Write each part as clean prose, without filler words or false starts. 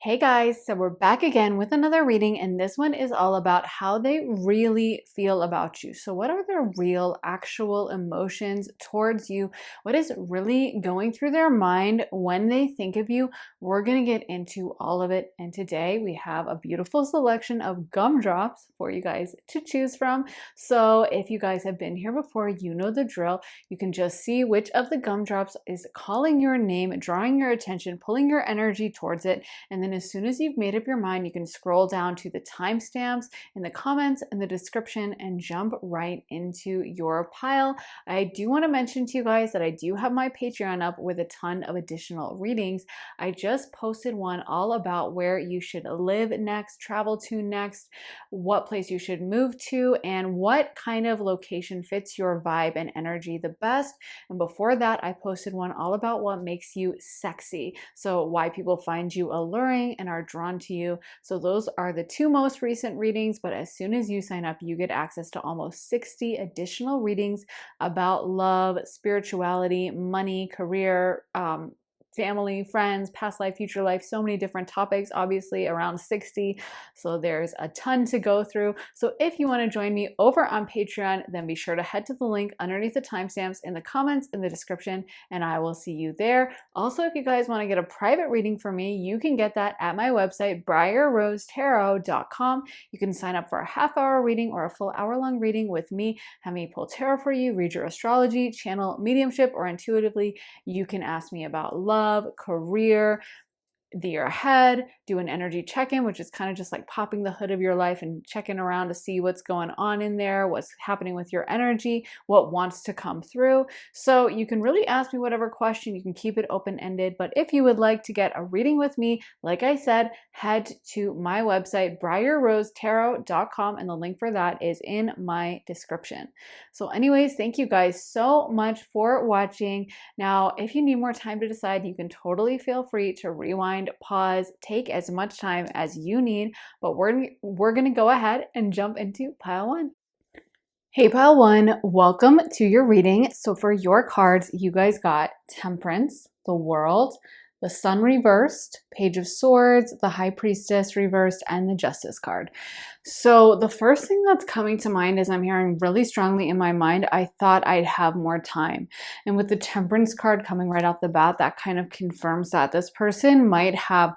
Hey guys, so we're back again with another reading, and this one is all about how they really feel about you. So, what are their real, actual emotions towards you? What is really going through their mind when they think of you? We're going to get into all of it, and today we have a beautiful selection of gumdrops for you guys to choose from. So, if you guys have been here before, you know the drill. You can just see which of the gumdrops is calling your name, drawing your attention, pulling your energy towards it. And then as soon as you've made up your mind, you can scroll down to the timestamps in the comments and the description and jump right into your pile. I do want to mention to you guys that I do have my Patreon up with a ton of additional readings. I just posted one all about where you should live next, travel to next, what place you should move to, and what kind of location fits your vibe and energy the best. And before that, I posted one all about what makes you sexy. So why people find you alluring and are drawn to you. So those are the two most recent readings, but as soon as you sign up, you get access to almost 60 additional readings about love, spirituality, money, career, family, friends, past life, future life, so many different topics, obviously around 60. So there's a ton to go through. So if you want to join me over on Patreon, then be sure to head to the link underneath the timestamps in the comments in the description, and I will see you there. Also, if you guys want to get a private reading from me, you can get that at my website, briarrosetarot.com. You can sign up for a half-hour reading or a full hour-long reading with me, have me pull tarot for you, read your astrology, channel mediumship, or intuitively, you can ask me about love, career, the year ahead, do an energy check-in, which is kind of just like popping the hood of your life and checking around to see what's going on in there, what's happening with your energy, what wants to come through. So you can really ask me whatever question, you can keep it open-ended, but if you would like to get a reading with me, like I said, head to my website, briarrosetarot.com, and the link for that is in my description. So anyways, thank you guys so much for watching. Now, if you need more time to decide, you can totally feel free to rewind, pause, take as much time as you need, but we're going to go ahead and jump into pile one. Hey pile one, welcome to your reading. So for your cards, you guys got Temperance, the World, the Sun reversed, Page of Swords, the High Priestess reversed, and the Justice card. So the first thing that's coming to mind is I'm hearing really strongly in my mind, I thought I'd have more time. And with the Temperance card coming right off the bat, that kind of confirms that this person might have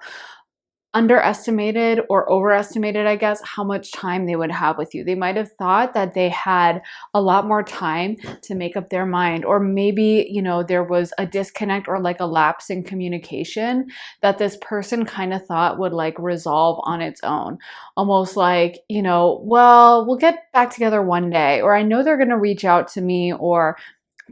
underestimated or overestimated, I guess, how much time they would have with you. They might have thought that they had a lot more time to make up their mind, or maybe, you know, there was a disconnect or like a lapse in communication that this person kind of thought would like resolve on its own. Almost like, you know, well, we'll get back together one day, or I know they're going to reach out to me, or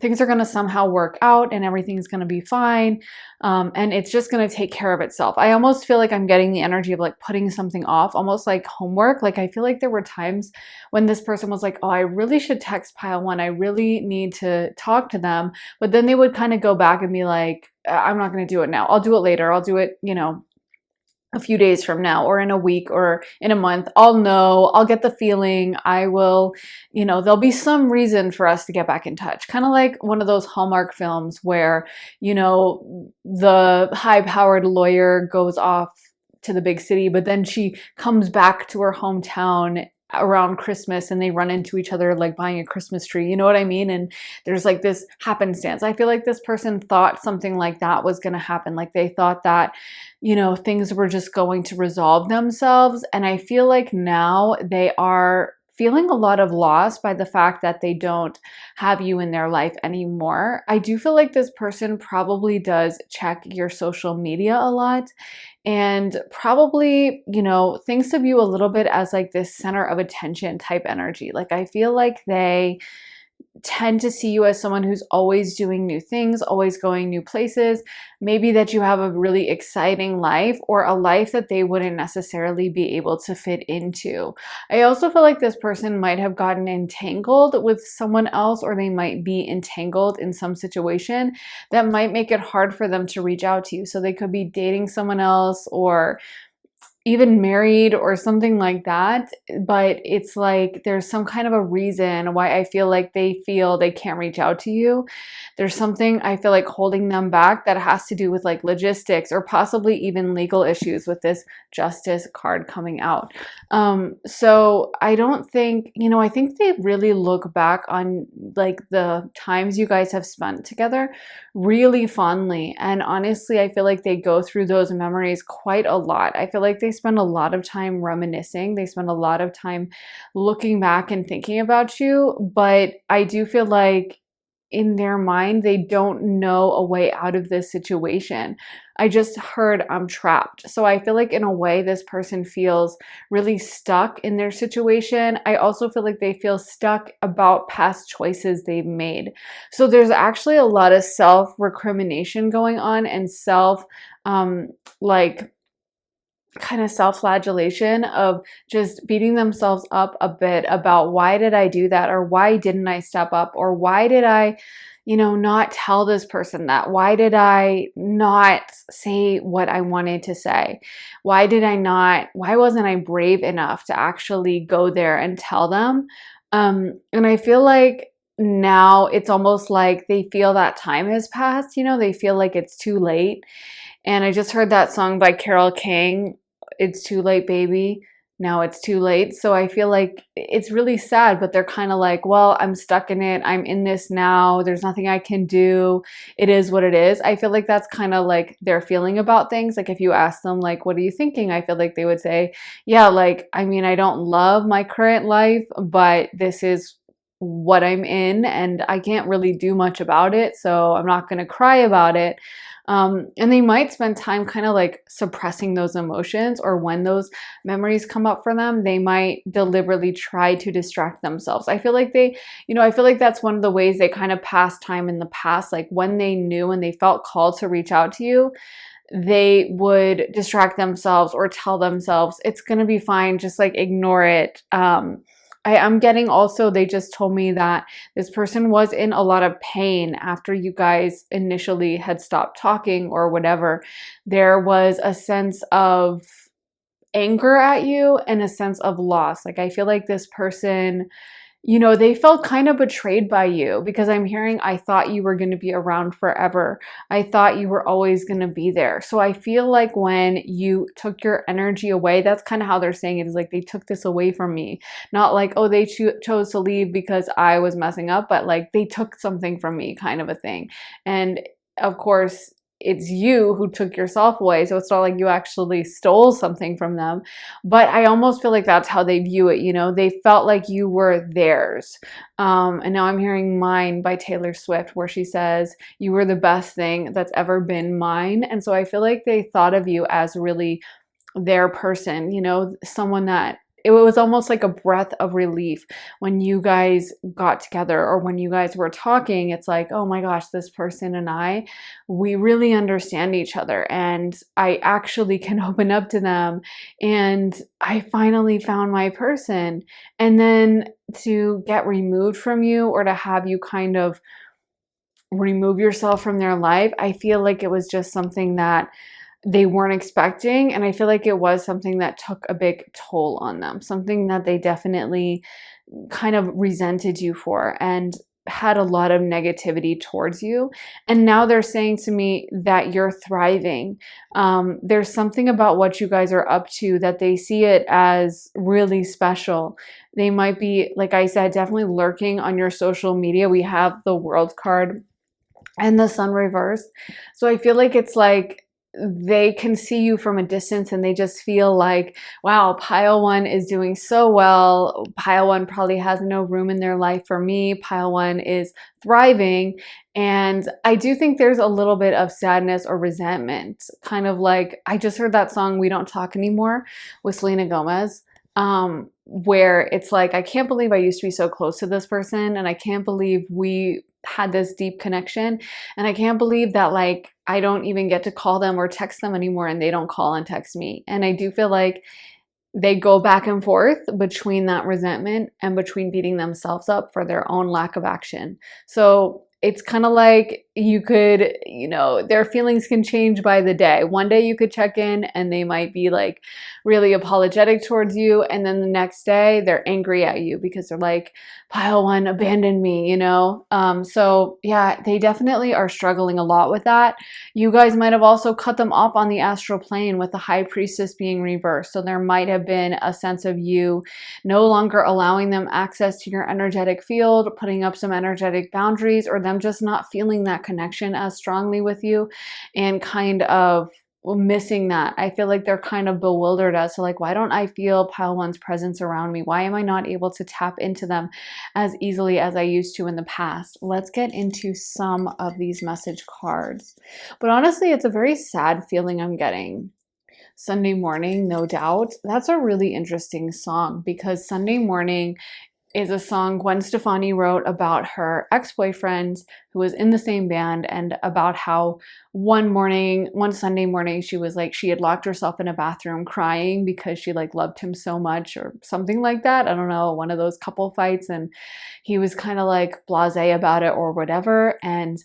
things are going to somehow work out and everything's going to be fine. And it's just going to take care of itself. I almost feel like I'm getting the energy of like putting something off, almost like homework. Like I feel like there were times when this person was like, oh, I really should text pile one. I really need to talk to them. But then they would kind of go back and be like, I'm not going to do it now. I'll do it later. I'll do it, you know, a few days from now, or in a week, or in a month. I'll know, I'll get the feeling, I will, you know, there'll be some reason for us to get back in touch. Kind of like one of those Hallmark films where, you know, the high-powered lawyer goes off to the big city, but then she comes back to her hometown around Christmas and they run into each other like buying a Christmas tree, you know what I mean? And there's like this happenstance. I feel like this person thought something like that was going to happen. Like they thought that, you know, things were just going to resolve themselves. And I feel like now they are feeling a lot of loss by the fact that they don't have you in their life anymore. I do feel like this person probably does check your social media a lot and probably, you know, thinks of you a little bit as like this center of attention type energy. Like I feel like they tend to see you as someone who's always doing new things, always going new places, maybe that you have a really exciting life or a life that they wouldn't necessarily be able to fit into. I also feel like this person might have gotten entangled with someone else, or they might be entangled in some situation that might make it hard for them to reach out to you. So they could be dating someone else, or even married or something like that, but it's like there's some kind of a reason why I feel they can't reach out to you. There's something I feel like holding them back that has to do with like logistics or possibly even legal issues with this justice card coming out. So I don't think, I think they really look back on like the times you guys have spent together really fondly. And honestly, I feel like they go through those memories quite a lot. I feel like they spend a lot of time reminiscing. They spend a lot of time looking back and thinking about you. But I do feel like in their mind, they don't know a way out of this situation. I just heard I'm trapped. So I feel like in a way, this person feels really stuck in their situation. I also feel like they feel stuck about past choices they've made. So there's actually a lot of self recrimination going on and like, kind of self-flagellation of just beating themselves up a bit about why did I do that, or why didn't I step up, or why did I not tell this person that? Why did I not say what I wanted to say? Why wasn't I brave enough to actually go there and tell them? And I feel like now it's almost like they feel that time has passed, they feel like it's too late. And I just heard that song by Carole King, It's Too Late, Baby. Now it's too late. So I feel like it's really sad, but they're kind of like, well, I'm stuck in it. I'm in this now. There's nothing I can do. It is what it is. I feel like that's kind of like their feeling about things. Like if you ask them, like, what are you thinking? I feel like they would say, yeah, like, I mean, I don't love my current life, but this is what I'm in and I can't really do much about it. So I'm not going to cry about it. And they might spend time kind of like suppressing those emotions, or when those memories come up for them, they might deliberately try to distract themselves. I feel like I feel like that's one of the ways they kind of pass time in the past. Like when they knew and they felt called to reach out to you, they would distract themselves or tell themselves it's going to be fine, just like ignore it. I'm getting also, they just told me that this person was in a lot of pain after you guys initially had stopped talking or whatever. There was a sense of anger at you and a sense of loss. Like I feel like this person, they felt kind of betrayed by you, because I'm hearing, I thought you were going to be around forever. I thought you were always going to be there. So I feel like when you took your energy away, that's kind of how they're saying it, is like they took this away from me. Not like, oh, they chose to leave because I was messing up, but like they took something from me, kind of a thing. And of course, it's you who took yourself away. So it's not like you actually stole something from them. But I almost feel like that's how they view it. They felt like you were theirs. And now I'm hearing Mine by Taylor Swift, where she says, you were the best thing that's ever been mine. And so I feel like they thought of you as really their person, someone that it was almost like a breath of relief when you guys got together or when you guys were talking. It's like, oh my gosh, this person and we really understand each other, and I actually can open up to them, and I finally found my person. And then to get removed from you, or to have you kind of remove yourself from their life, I feel like it was just something that they weren't expecting. And I feel like it was something that took a big toll on them, something that they definitely kind of resented you for and had a lot of negativity towards you. And now they're saying to me that you're thriving. There's something about what you guys are up to that they see it as really special. They might be, like I said, definitely lurking on your social media. We have the World card and the Sun reversed. So I feel like it's like they can see you from a distance and they just feel like, wow, pile one is doing so well. Pile one probably has no room in their life for me. Pile one is thriving. And I do think there's a little bit of sadness or resentment, kind of like, I just heard that song, We Don't Talk Anymore, with Selena Gomez. Where it's like, I can't believe I used to be so close to this person, and I can't believe we had this deep connection, and I can't believe that like I don't even get to call them or text them anymore, and they don't call and text me. And I do feel like they go back and forth between that resentment and between beating themselves up for their own lack of action. So it's kind of like you could, their feelings can change by the day. One day you could check in and they might be like really apologetic towards you. And then the next day they're angry at you because they're like, pile one abandoned me. So yeah, they definitely are struggling a lot with that. You guys might have also cut them off on the astral plane with the high priestess being reversed. So there might have been a sense of you no longer allowing them access to your energetic field, putting up some energetic boundaries, or them just not feeling that connection as strongly with you and kind of missing that. I feel like they're kind of bewildered as to like, why don't I feel pile one's presence around me? Why am I not able to tap into them as easily as I used to in the past? Let's get into some of these message cards. But honestly, it's a very sad feeling I'm getting. Sunday Morning, No Doubt. That's a really interesting song because Sunday Morning is a song Gwen Stefani wrote about her ex-boyfriend who was in the same band, and about how one Sunday morning, she was like, she had locked herself in a bathroom crying because she like loved him so much or something like that. I don't know, one of those couple fights. And he was kind of like blasé about it or whatever. And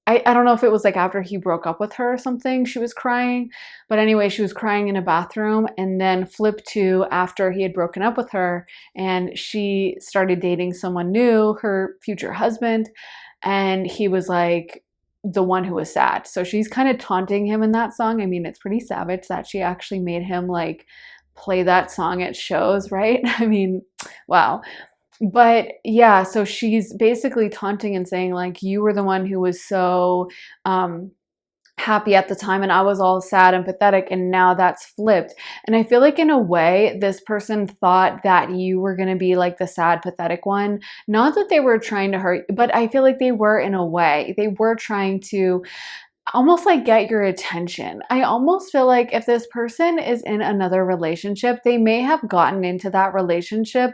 I don't know if it was like after he broke up with her or something, she was crying. But anyway, she was crying in a bathroom, and then flip to after he had broken up with her and she started dating someone new, her future husband. And he was like the one who was sad. So she's kind of taunting him in that song. I mean, it's pretty savage that she actually made him like play that song at shows, right? I mean, wow. But yeah, so she's basically taunting and saying like, you were the one who was so happy at the time and I was all sad and pathetic, and now that's flipped. And I feel like in a way this person thought that you were going to be like the sad pathetic one. Not that they were trying to hurt, but I feel like they were. In a way they were trying to almost like get your attention. I almost feel like if this person is in another relationship, they may have gotten into that relationship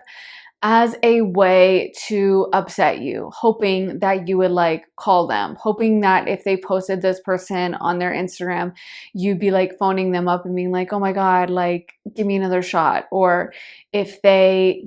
as a way to upset you, hoping that you would like call them, hoping that if they posted this person on their Instagram, you'd be like phoning them up and being like, oh my God, like give me another shot. Or if they,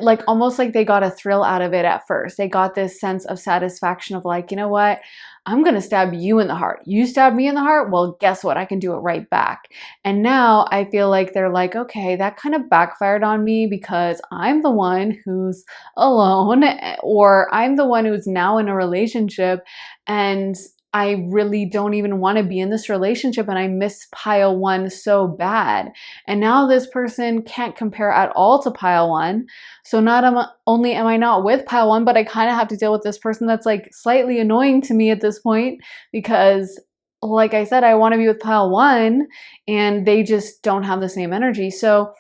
like almost like they got a thrill out of it at first. They got this sense of satisfaction of like, you know what? I'm going to stab you in the heart. You stab me in the heart. Well, guess what? I can do it right back. And now I feel like they're like, okay, that kind of backfired on me because I'm the one who's alone, or I'm the one who's now in a relationship and I really don't even want to be in this relationship and I miss pile one so bad. And now this person can't compare at all to pile one. So not only am I not with pile one, but I kind of have to deal with this person that's like slightly annoying to me at this point because like I said, I want to be with pile one and they just don't have the same energy. So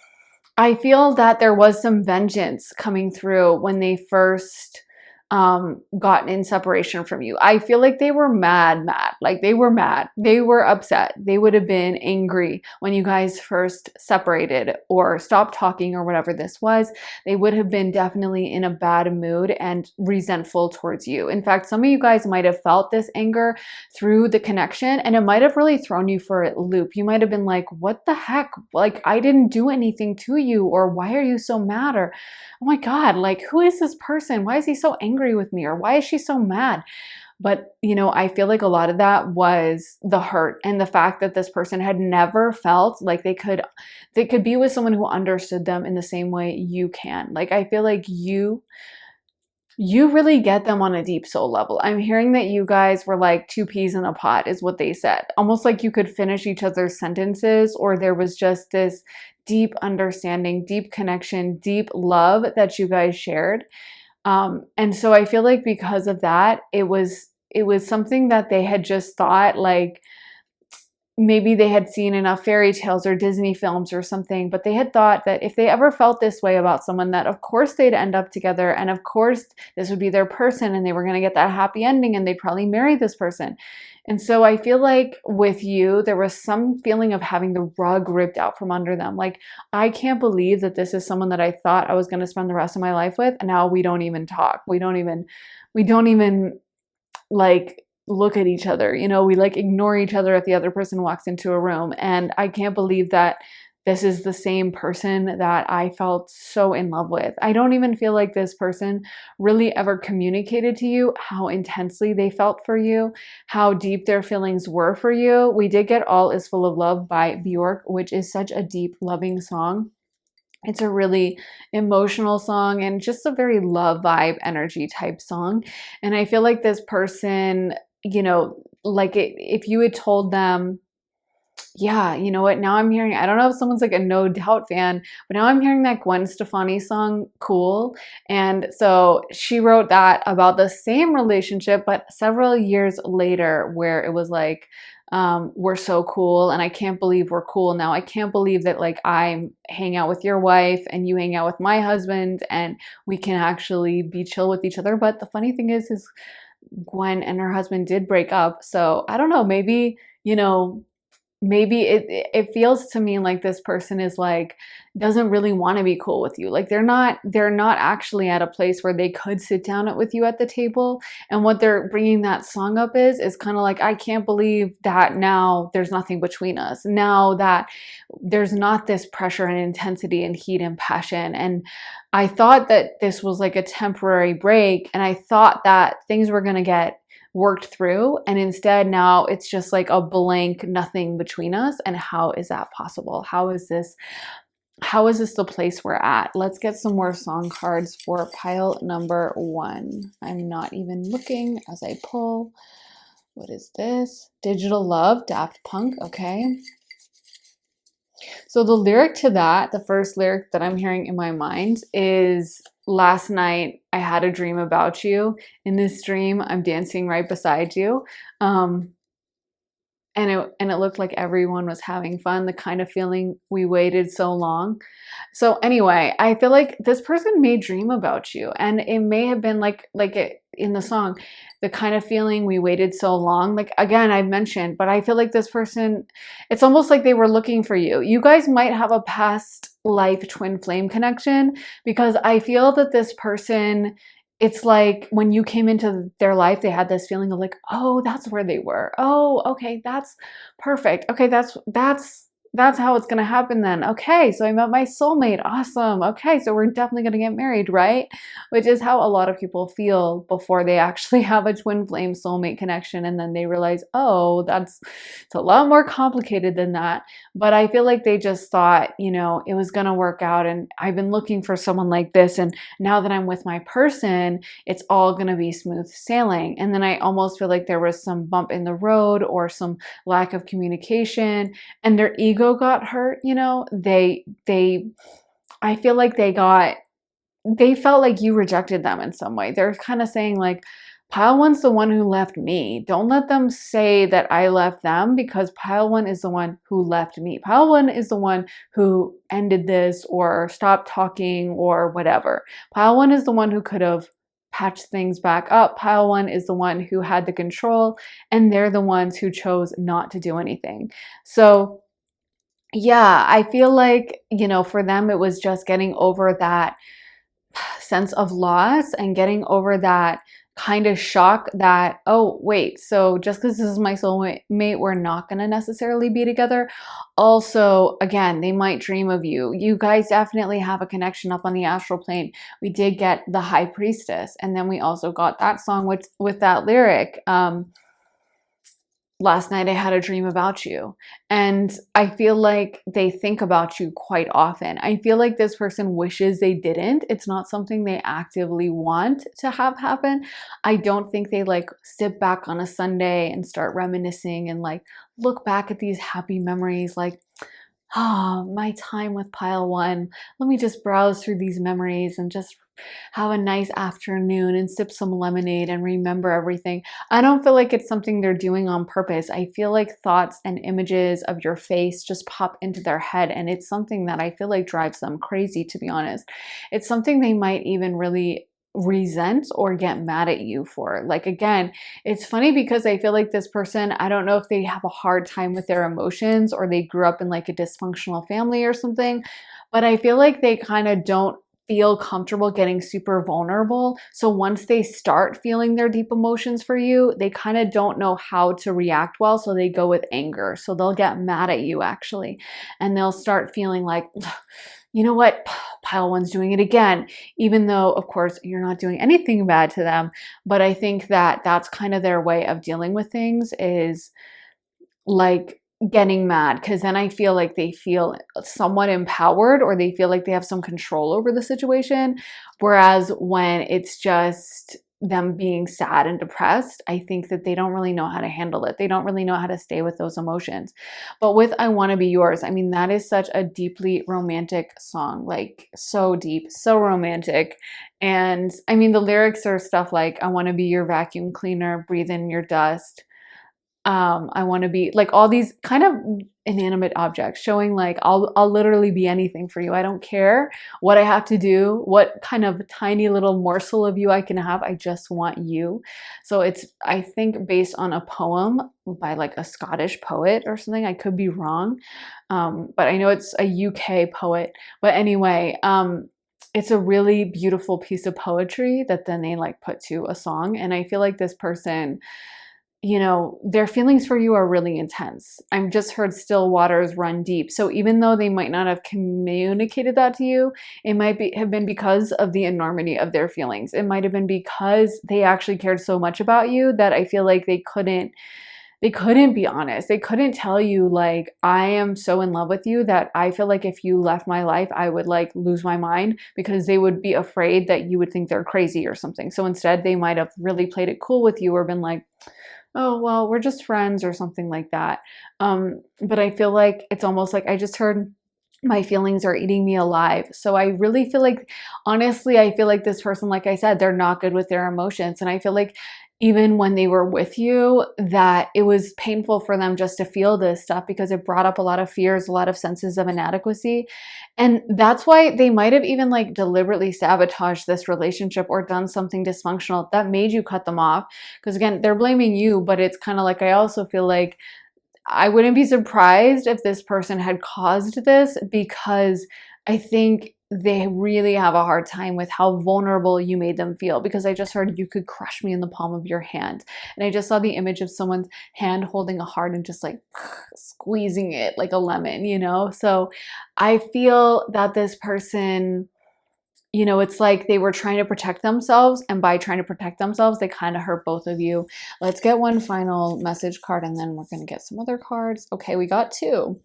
I feel that there was some vengeance coming through when they first got in separation from you. I feel like they were mad. Like they were mad. They were upset. They would have been angry when you guys first separated or stopped talking or whatever this was. They would have been definitely in a bad mood and resentful towards you. In fact, some of you guys might have felt this anger through the connection, and it might have really thrown you for a loop. You might have been like, what the heck? Like, I didn't do anything to you, or why are you so mad? Or, oh my God, like, who is this person? Why is he so angry with me? Or why is she so mad? But, I feel like a lot of that was the hurt and the fact that this person had never felt like they could be with someone who understood them in the same way you can. Like, I feel like you really get them on a deep soul level. I'm hearing that you guys were like two peas in a pod is what they said. Almost like you could finish each other's sentences, or there was just this deep understanding, deep connection, deep love that you guys shared. And so I feel like because of that, it was something that they had just thought like, maybe they had seen enough fairy tales or Disney films or something, but they had thought that if they ever felt this way about someone, that of course they'd end up together and of course this would be their person and they were going to get that happy ending and they'd probably marry this person. And so I feel like with you, there was some feeling of having the rug ripped out from under them. Like, I can't believe that this is someone that I thought I was going to spend the rest of my life with, and now we don't even talk. We don't even like look at each other. We like ignore each other if the other person walks into a room. And I can't believe that this is the same person that I felt so in love with. I don't even feel like this person really ever communicated to you how intensely they felt for you, how deep their feelings were for you. We did get All Is Full of Love by Bjork, which is such a deep, loving song. It's a really emotional song and just a very love vibe energy type song. And I feel like this person, like if you had told them, yeah, you know what? Now I'm hearing, I don't know if someone's like a No Doubt fan, but now I'm hearing that Gwen Stefani song, Cool. And so she wrote that about the same relationship, but several years later, where it was like, we're so cool and I can't believe we're cool now. I can't believe that like I hang out with your wife and you hang out with my husband and we can actually be chill with each other. But the funny thing is Gwen and her husband did break up. So I don't know, maybe, maybe it feels to me like this person is like doesn't really want to be cool with you. Like they're not actually at a place where they could sit down with you at the table. And what they're bringing that song up is kind of like, I can't believe that now there's nothing between us, now that there's not this pressure and intensity and heat and passion. And I thought that this was like a temporary break, and I thought that things were going to get worked through, and instead now it's just like a blank nothing between us. And how is that possible? How is this the place we're at? Let's get some more song cards for pile number 1. I'm not even looking as I pull. What is this? Digital Love, Daft Punk. Okay, so the lyric to that, the first lyric that I'm hearing in my mind is, last night I had a dream about you. In this dream, I'm dancing right beside you. And it looked like everyone was having fun, the kind of feeling we waited so long. So anyway, I feel like this person may dream about you, and it may have been like it in the song, the kind of feeling we waited so long. Like again, I mentioned, but I feel like this person, it's almost like they were looking for you. You guys might have a past life twin flame connection, because I feel that this person, it's like when you came into their life, they had this feeling of like, oh, that's where they were. Oh, okay, that's perfect. Okay, that's how it's gonna happen then. Okay, so I met my soulmate. Awesome. Okay, so we're definitely gonna get married, right? Which is how a lot of people feel before they actually have a twin flame soulmate connection, and then they realize, oh, it's a lot more complicated than that. But I feel like they just thought, it was gonna work out, and I've been looking for someone like this, and now that I'm with my person, it's all gonna be smooth sailing. And then I almost feel like there was some bump in the road or some lack of communication, and their ego got hurt. I feel like they felt like you rejected them in some way. They're kind of saying like, pile one's the one who left me. Don't let them say that I left them, because pile one is the one who left me. Pile one is the one who ended this or stopped talking or whatever. Pile one is the one who could have patched things back up. Pile one is the one who had the control, and they're the ones who chose not to do anything. So yeah, I feel like, for them, it was just getting over that sense of loss and getting over that kind of shock that, oh, wait, so just because this is my soulmate, we're not going to necessarily be together. Also, again, they might dream of you. You guys definitely have a connection up on the astral plane. We did get the High Priestess, and then we also got that song with that lyric. Last night I had a dream about you. And I feel like they think about you quite often. I feel like this person wishes they didn't. It's not something they actively want to have happen. I don't think they like sit back on a Sunday and start reminiscing and like look back at these happy memories like, oh, my time with pile one. Let me just browse through these memories and just have a nice afternoon and sip some lemonade and remember everything. I don't feel like it's something they're doing on purpose. I feel like thoughts and images of your face just pop into their head, and it's something that I feel like drives them crazy, to be honest. It's something they might even really resent or get mad at you for. Like, again, it's funny because I feel like this person, I don't know if they have a hard time with their emotions or they grew up in like a dysfunctional family or something, but I feel like they kind of don't feel comfortable getting super vulnerable. So once they start feeling their deep emotions for you, they kind of don't know how to react well. So they go with anger. So they'll get mad at you actually. And they'll start feeling like, you know what, pile one's doing it again, even though of course you're not doing anything bad to them. But I think that that's kind of their way of dealing with things, is like getting mad, because then I feel like they feel somewhat empowered, or they feel like they have some control over the situation. Whereas when it's just them being sad and depressed, I think that they don't really know how to handle it. They don't really know how to stay with those emotions. But with I Want to Be Yours, I mean, that is such a deeply romantic song, like so deep, so romantic. And I mean, the lyrics are stuff like, I want to be your vacuum cleaner, breathe in your dust. I want to be like all these kind of inanimate objects, showing like I'll literally be anything for you. I don't care what I have to do, what kind of tiny little morsel of you I can have. I just want you. So it's, I think, based on a poem by like a Scottish poet or something. I could be wrong, but I know it's a UK poet. But anyway, it's a really beautiful piece of poetry that then they like put to a song. And I feel like this person, you know, their feelings for you are really intense. I've just heard still waters run deep. So even though they might not have communicated that to you, it might have been because of the enormity of their feelings. It might have been because they actually cared so much about you that I feel like they couldn't be honest. They couldn't tell you like, I am so in love with you that I feel like if you left my life, I would like lose my mind, because they would be afraid that you would think they're crazy or something. So instead they might have really played it cool with you, or been like, oh, well, we're just friends or something like that. But I feel like it's almost like I just heard, my feelings are eating me alive. So I really feel like, honestly, I feel like this person, like I said, they're not good with their emotions. And I feel like even when they were with you, that it was painful for them just to feel this stuff, because it brought up a lot of fears, a lot of senses of inadequacy. And that's why they might have even like deliberately sabotaged this relationship or done something dysfunctional that made you cut them off. Because again, they're blaming you, but it's kind of like, I also feel like I wouldn't be surprised if this person had caused this, because I think they really have a hard time with how vulnerable you made them feel. Because I just heard, you could crush me in the palm of your hand. And I just saw the image of someone's hand holding a heart and just like squeezing it like a lemon, you know? So I feel that this person, you know, it's like they were trying to protect themselves, and by trying to protect themselves, they kind of hurt both of you. Let's get one final message card, and then we're going to get some other cards. Okay, we got two.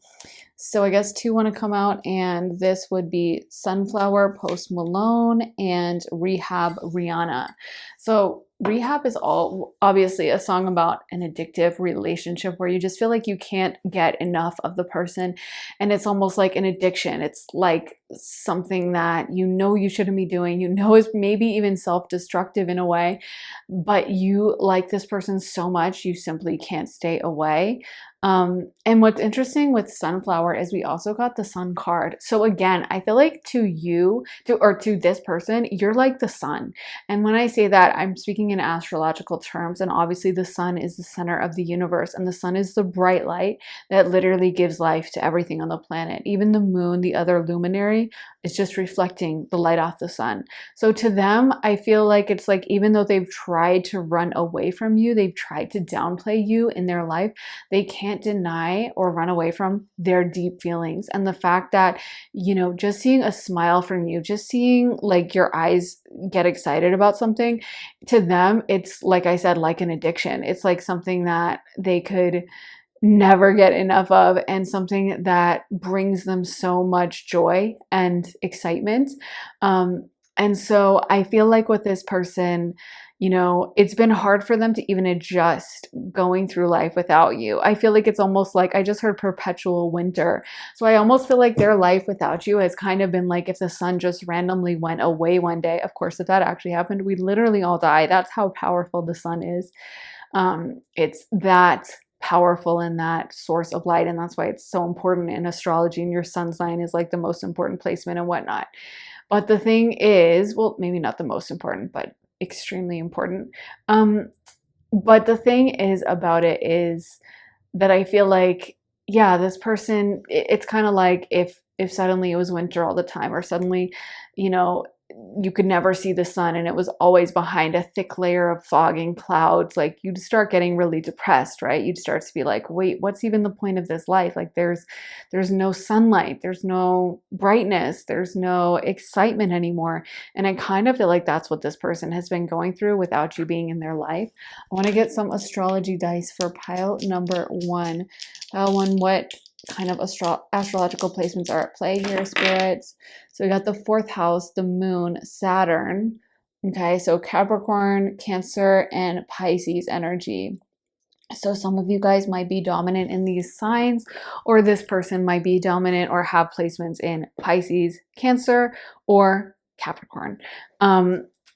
So I guess two want to come out, and this would be Sunflower, Post Malone, and Rehab, Rihanna. So Rehab is all obviously a song about an addictive relationship where you just feel like you can't get enough of the person, and it's almost like an addiction. It's like something that you know you shouldn't be doing, you know is maybe even self-destructive in a way, but you like this person so much you simply can't stay away. And what's interesting with Sunflower is we also got the Sun card. So again, I feel like to this person, you're like the sun. And when I say that, I'm speaking in astrological terms. And obviously the sun is the center of the universe, and the sun is the bright light that literally gives life to everything on the planet. Even the moon, the other luminary, is just reflecting the light off the sun. So to them, I feel like it's like, even though they've tried to run away from you, they've tried to downplay you in their life, they can't deny or run away from their deep feelings. And the fact that, you know, just seeing a smile from you, just seeing like your eyes get excited about something, to them, it's like I said, like an addiction. It's like something that they could never get enough of, and something that brings them so much joy and excitement. And so I feel like with this person, you know, it's been hard for them to even adjust going through life without you. I feel like it's almost like, I just heard perpetual winter. So I almost feel like their life without you has kind of been like if the sun just randomly went away one day. Of course, if that actually happened, we'd literally all die. That's how powerful the sun is. It's that powerful in that source of light, and that's why it's so important in astrology, and your sun sign is like the most important placement and whatnot. But the thing is, well, maybe not the most important, but extremely important. But the thing is about it is that I feel like, yeah, this person, it's kind of like if suddenly it was winter all the time, or suddenly, you know, you could never see the sun and it was always behind a thick layer of fog and clouds, like you'd start getting really depressed, right? You'd start to be like, wait, what's even the point of this life? Like there's no sunlight, there's no brightness, there's no excitement anymore. And I kind of feel like that's what this person has been going through without you being in their life. I want to get some astrology dice for pile number one. Pile one, what kind of astrological placements are at play here, spirits? So we got the fourth house, the moon, Saturn. Okay, so Capricorn, Cancer, and Pisces energy. So some of you guys might be dominant in these signs, or this person might be dominant or have placements in Pisces, Cancer, or Capricorn.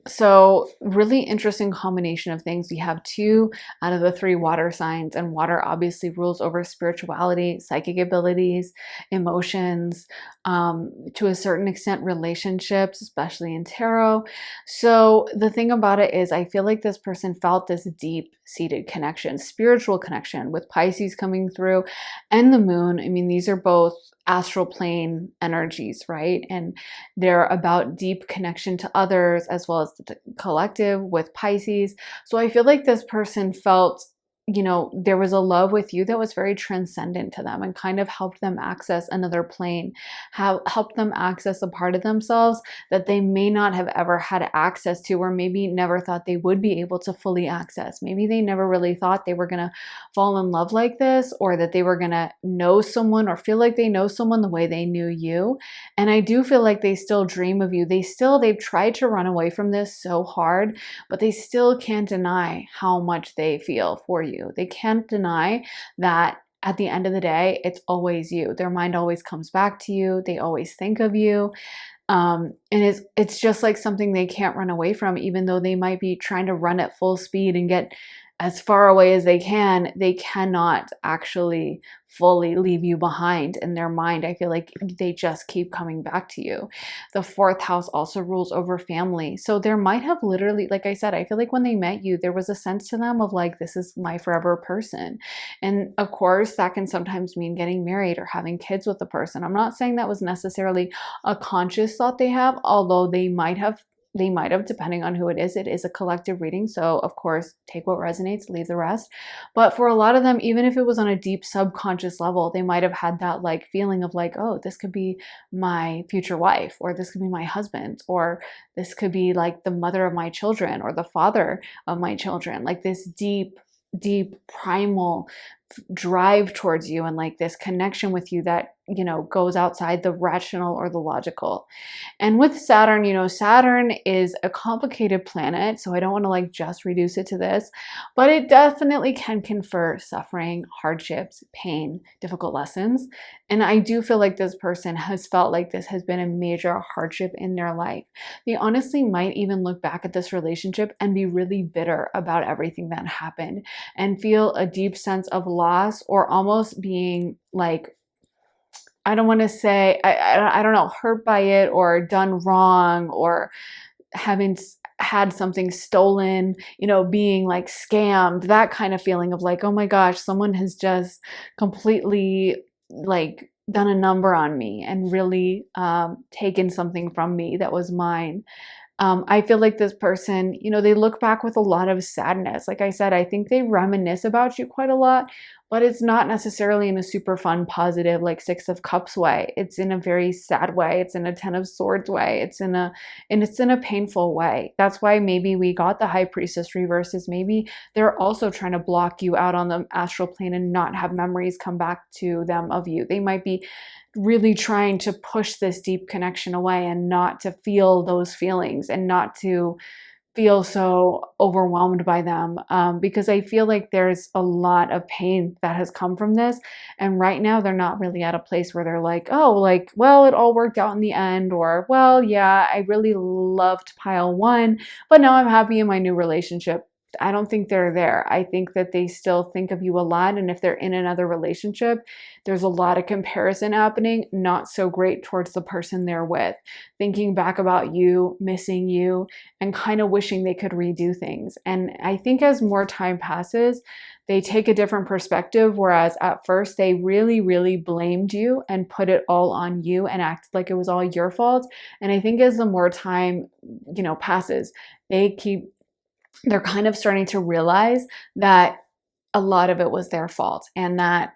So really interesting combination of things. We have 2 out of the 3 water signs, and water obviously rules over spirituality, psychic abilities, emotions, to a certain extent relationships, especially in tarot. So the thing about it is I feel like this person felt this deep-seated connection, spiritual connection with Pisces coming through and the moon. I mean, these are both astral plane energies, right? And they're about deep connection to others as well as the collective with Pisces. So I feel like this person felt, you know, there was a love with you that was very transcendent to them and kind of helped them access another plane, helped them access a part of themselves that they may not have ever had access to, or maybe never thought they would be able to fully access. Maybe they never really thought they were going to fall in love like this, or that they were going to know someone or feel like they know someone the way they knew you. And I do feel like they still dream of you. They've tried to run away from this so hard, but they still can't deny how much they feel for you. They can't deny that at the end of the day, it's always you. Their mind always comes back to you. They always think of you. And it's just like something they can't run away from, even though they might be trying to run at full speed and get as far away as they cannot actually fully leave you behind in their mind. I feel like they just keep coming back to you. The fourth house also rules over family. So there might have literally, like I said, I feel like when they met you, there was a sense to them of like, this is my forever person. And of course, that can sometimes mean getting married or having kids with the person. I'm not saying that was necessarily a conscious thought they have, although they might have, depending on who it is. It is a collective reading. So of course, take what resonates, leave the rest. But for a lot of them, even if it was on a deep subconscious level, they might have had that like feeling of like, oh, this could be my future wife, or this could be my husband, or this could be like the mother of my children or the father of my children. Like this deep primal drive towards you and like this connection with you that, you know, goes outside the rational or the logical. And with Saturn, you know, Saturn is a complicated planet, so I don't want to like just reduce it to this, but it definitely can confer suffering, hardships, pain, difficult lessons. And I do feel like this person has felt like this has been a major hardship in their life. They honestly might even look back at this relationship and be really bitter about everything that happened and feel a deep sense of loss, or almost being like, I don't want to say, I don't know, hurt by it or done wrong, or having had something stolen, you know, being like scammed, that kind of feeling of like, oh my gosh, someone has just completely like done a number on me and really taken something from me that was mine. I feel like this person, you know, they look back with a lot of sadness. Like I said, I think they reminisce about you quite a lot, but it's not necessarily in a super fun, positive, like Six of Cups way. It's in a very sad way. It's in a Ten of Swords way. It's in a painful way. That's why maybe we got the High Priestess reverse, is maybe they're also trying to block you out on the astral plane and not have memories come back to them of you. They might be really trying to push this deep connection away and not to feel those feelings and not to feel so overwhelmed by them, because I feel like there's a lot of pain that has come from this. And right now they're not really at a place where they're like, oh, like, well, it all worked out in the end, or, well, yeah, I really loved pile one, but now I'm happy in my new relationship. I don't think they're there. I think that they still think of you a lot. And if they're in another relationship, there's a lot of comparison happening, not so great towards the person they're with, thinking back about you, missing you, and kind of wishing they could redo things. And I think as more time passes, they take a different perspective. Whereas at first, they really, really blamed you and put it all on you and acted like it was all your fault. And I think as the more time, passes, they keep they're kind of starting to realize that a lot of it was their fault and that,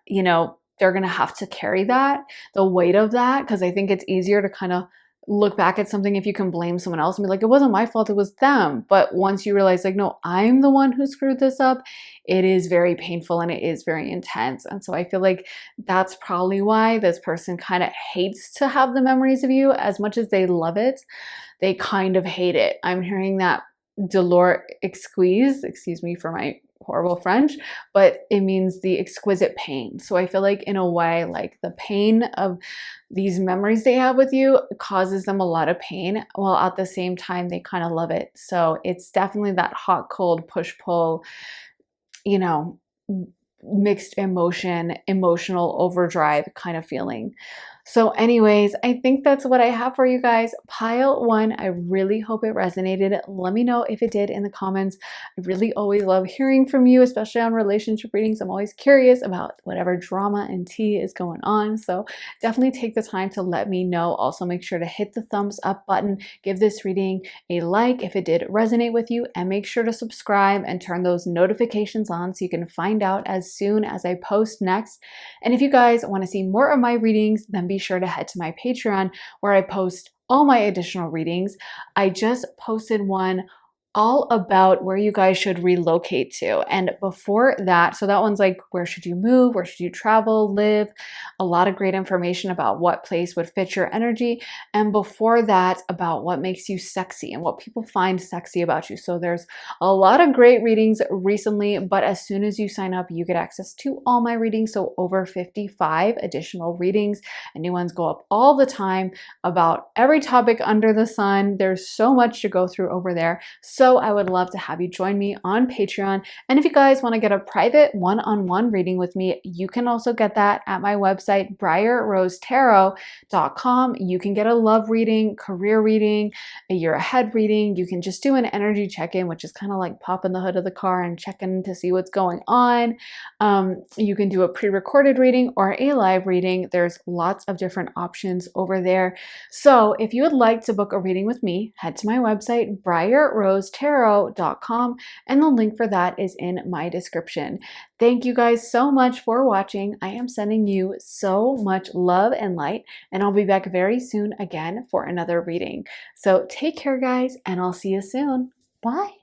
they're going to have to carry the weight of that. Because I think it's easier to kind of look back at something if you can blame someone else and be like, it wasn't my fault, it was them. But once you realize, like, no, I'm the one who screwed this up, it is very painful and it is very intense. And so I feel like that's probably why this person kind of hates to have the memories of you as much as they love it. They kind of hate it. I'm hearing that dolor exquise, excuse me for my horrible French, but it means the exquisite pain. So I feel like in a way, like the pain of these memories they have with you causes them a lot of pain, while at the same time they kind of love it. So it's definitely that hot, cold, push, pull, you know, mixed emotion, emotional overdrive kind of feeling. So anyways, I think that's what I have for you guys. Pile one, I really hope it resonated. Let me know if it did in the comments. I really always love hearing from you, especially on relationship readings. I'm always curious about whatever drama and tea is going on. So definitely take the time to let me know. Also make sure to hit the thumbs up button, give this reading a like if it did resonate with you, and make sure to subscribe and turn those notifications on so you can find out as soon as I post next. And if you guys want to see more of my readings, then be sure to head to my Patreon where I post all my additional readings. I just posted one all about where you guys should relocate to. And before that, so that one's like, where should you move? Where should you travel, live? A lot of great information about what place would fit your energy. And before that, about what makes you sexy and what people find sexy about you. So there's a lot of great readings recently, but as soon as you sign up, you get access to all my readings. So over 55 additional readings, and new ones go up all the time about every topic under the sun. There's so much to go through over there. So I would love to have you join me on Patreon. And if you guys want to get a private one-on-one reading with me, you can also get that at my website, briarrosetarot.com. You can get a love reading, career reading, a year ahead reading. You can just do an energy check-in, which is kind of like popping the hood of the car and checking to see what's going on. You can do a pre-recorded reading or a live reading. There's lots of different options over there. So if you would like to book a reading with me, head to my website, briarrosetarot.com, and the link for that is in my description. Thank you guys so much for watching. I am sending you so much love and light, and I'll be back very soon again for another reading. So take care, guys, and I'll see you soon. Bye.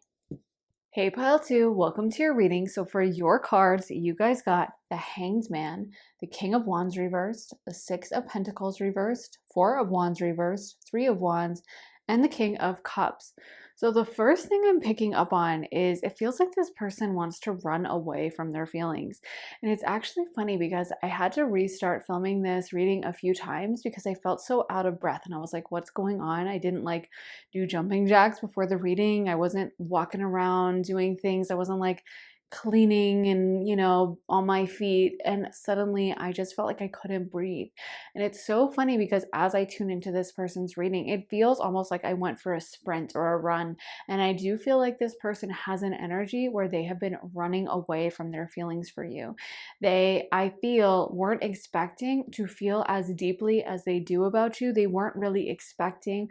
Hey Pile 2, welcome to your reading. So for your cards, you guys got the Hanged Man, the King of Wands reversed, the Six of Pentacles reversed, Four of Wands reversed, Three of Wands, and the King of Cups. So the first thing I'm picking up on is it feels like this person wants to run away from their feelings. And it's actually funny because I had to restart filming this reading a few times because I felt so out of breath and I was like, what's going on? I didn't like do jumping jacks before the reading. I wasn't walking around doing things. I wasn't like cleaning and, on my feet. And suddenly I just felt like I couldn't breathe. And it's so funny because as I tune into this person's reading, it feels almost like I went for a sprint or a run. And I do feel like this person has an energy where they have been running away from their feelings for you. They, I feel, weren't expecting to feel as deeply as they do about you. They weren't really expecting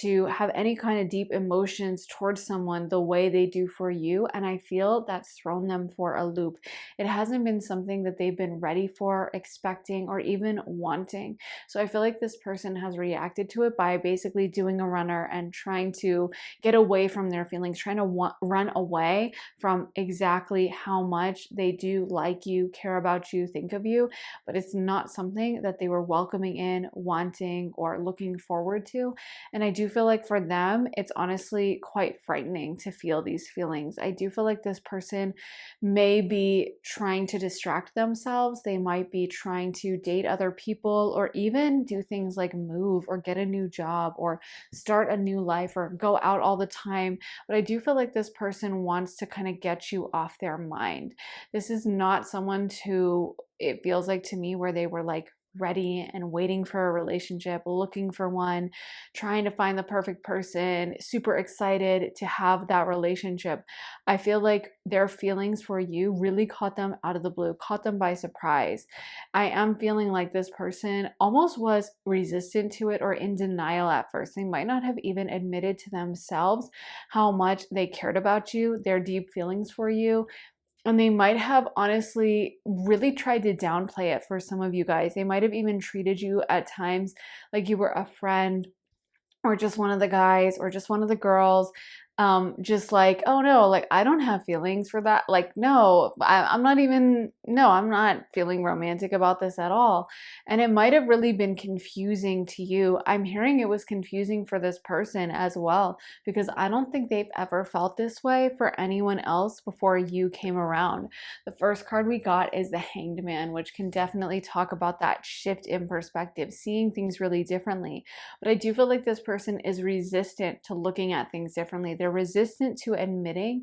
to have any kind of deep emotions towards someone the way they do for you. And I feel that's thrown them for a loop. It hasn't been something that they've been ready for, expecting, or even wanting. So I feel like this person has reacted to it by basically doing a runner and trying to get away from their feelings, trying to run away from exactly how much they do like you, care about you, think of you, but it's not something that they were welcoming in, wanting, or looking forward to. And I do feel like for them, it's honestly quite frightening to feel these feelings. I do feel like this person may be trying to distract themselves. They might be trying to date other people or even do things like move or get a new job or start a new life or go out all the time. But I do feel like this person wants to kind of get you off their mind. This is not someone who, it feels like to me, where they were like ready and waiting for a relationship, looking for one, trying to find the perfect person, super excited to have that relationship. I feel like their feelings for you really caught them out of the blue, caught them by surprise. I am feeling like this person almost was resistant to it or in denial at first. They might not have even admitted to themselves how much they cared about you, their deep feelings for you. And they might have honestly really tried to downplay it for some of you guys. They might have even treated you at times like you were a friend or just one of the guys or just one of the girls, just like, oh no, like I don't have feelings for that. Like, no, I'm not even, no, I'm not feeling romantic about this at all. And it might have really been confusing to you. I'm hearing it was confusing for this person as well, because I don't think they've ever felt this way for anyone else before you came around. The first card we got is the Hanged Man, which can definitely talk about that shift in perspective, seeing things really differently. But I do feel like this person is resistant to looking at things differently. They're resistant to admitting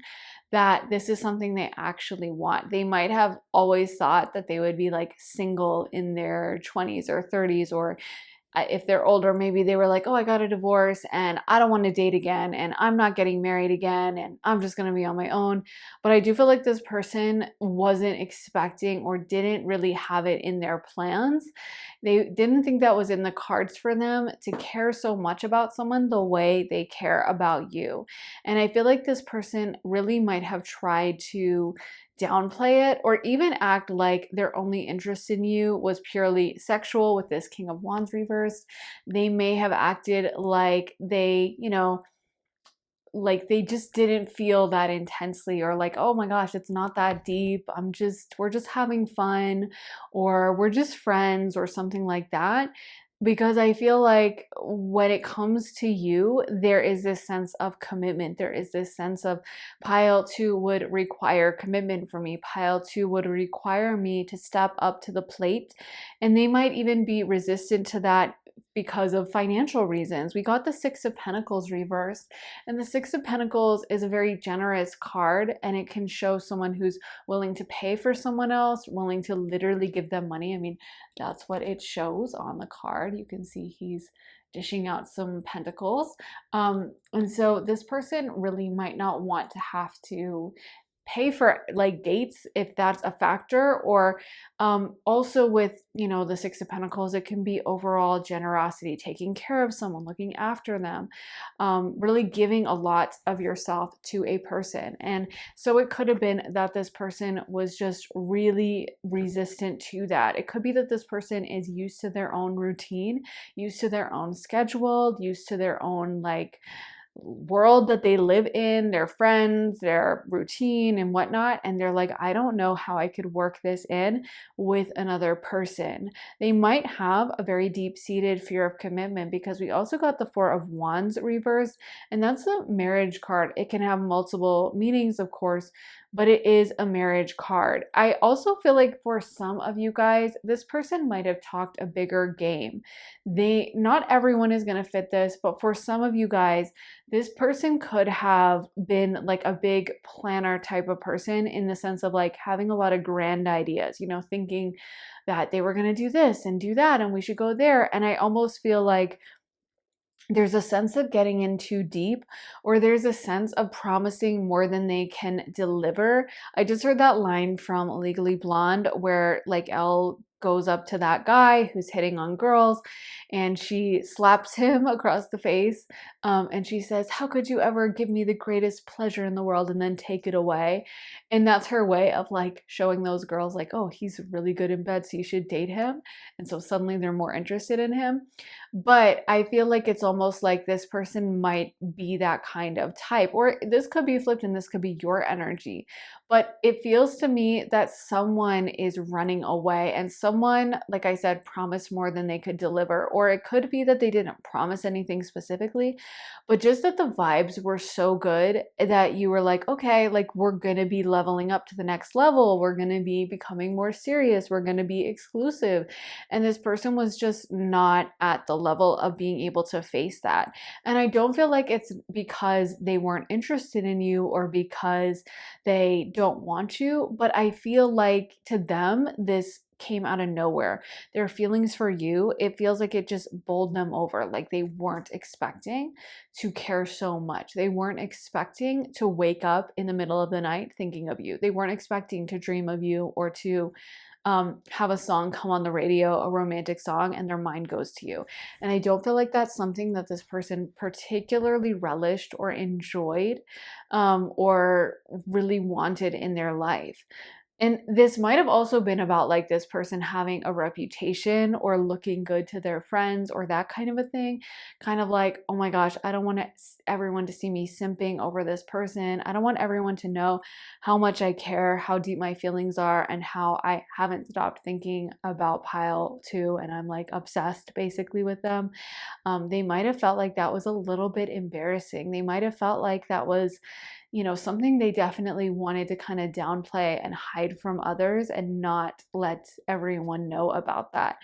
that this is something they actually want. They might have always thought that they would be like single in their 20s or 30s, or if they're older, maybe they were like, oh, I got a divorce and I don't want to date again and I'm not getting married again and I'm just going to be on my own. But I do feel like this person wasn't expecting or didn't really have it in their plans. They didn't think that was in the cards for them to care so much about someone the way they care about you. And I feel like this person really might have tried to downplay it or even act like their only interest in you was purely sexual with this King of Wands reversed. They may have acted like they, like they just didn't feel that intensely, or like, oh my gosh, it's not that deep. We're just having fun, or we're just friends, or something like that. Because I feel like when it comes to you, there is this sense of commitment. There is this sense of pile two would require commitment for me. Pile two would require me to step up to the plate. And they might even be resistant to that because of financial reasons. We got the Six of Pentacles reversed, and the Six of Pentacles is a very generous card, and it can show someone who's willing to pay for someone else, willing to literally give them money. I mean, that's what it shows on the card. You can see he's dishing out some pentacles. And so this person really might not want to have to pay for like dates if that's a factor, or also with the Six of Pentacles, it can be overall generosity, taking care of someone, looking after them, really giving a lot of yourself to a person. And so it could have been that this person was just really resistant to that. It could be that this person is used to their own routine, used to their own schedule, used to their own like world that they live in, their friends, their routine and whatnot. And they're like, I don't know how I could work this in with another person. They might have a very deep-seated fear of commitment, because we also got the Four of Wands reversed, and that's a marriage card. It can have multiple meanings, of course, but it is a marriage card. I also feel like for some of you guys, this person might have talked a bigger game. Not everyone is going to fit this, but for some of you guys, this person could have been like a big planner type of person, in the sense of like having a lot of grand ideas, thinking that they were going to do this and do that and we should go there. And I almost feel like there's a sense of getting in too deep, or there's a sense of promising more than they can deliver. I just heard that line from Legally Blonde where like Elle goes up to that guy who's hitting on girls and she slaps him across the face, and she says, how could you ever give me the greatest pleasure in the world and then take it away? And that's her way of like showing those girls like, oh, he's really good in bed, so you should date him. And so suddenly they're more interested in him. But I feel like it's almost like this person might be that kind of type, or this could be flipped and this could be your energy. But it feels to me that someone is running away and someone, like I said, promised more than they could deliver, or it could be that they didn't promise anything specifically, but just that the vibes were so good that you were like, okay, like we're gonna be leveling up to the next level. We're gonna be becoming more serious. We're gonna be exclusive. And this person was just not at the level of being able to face that. And I don't feel like it's because they weren't interested in you or because they don't want you, but I feel like to them, this came out of nowhere. Their feelings for you, it feels like it just bowled them over. Like they weren't expecting to care so much. They weren't expecting to wake up in the middle of the night thinking of you. They weren't expecting to dream of you or to have a song come on the radio, a romantic song, and their mind goes to you. And I don't feel like that's something that this person particularly relished or enjoyed or really wanted in their life. And this might have also been about like this person having a reputation or looking good to their friends or that kind of a thing. Kind of like, oh my gosh, I don't want everyone to see me simping over this person. I don't want everyone to know how much I care, how deep my feelings are, and how I haven't stopped thinking about pile two and I'm like obsessed basically with them. They might have felt like that was a little bit embarrassing. They might have felt like that was, something they definitely wanted to kind of downplay and hide from others and not let everyone know about that.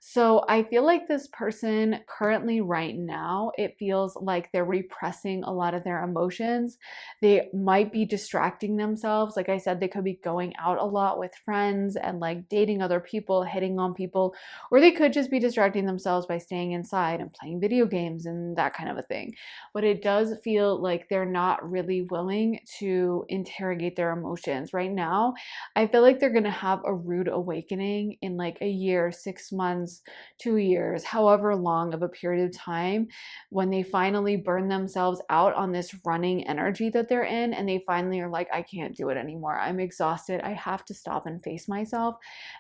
So I feel like this person currently, right now, it feels like they're repressing a lot of their emotions. They might be distracting themselves. Like I said, they could be going out a lot with friends and like dating other people, hitting on people, or they could just be distracting themselves by staying inside and playing video games and that kind of a thing. But it does feel like they're not really willing to interrogate their emotions. Right now, I feel like they're going to have a rude awakening in like a year, 6 months, 2 years, however long of a period of time, when they finally burn themselves out on this running energy that they're in. And they finally are like, I can't do it anymore. I'm exhausted. I have to stop and face myself.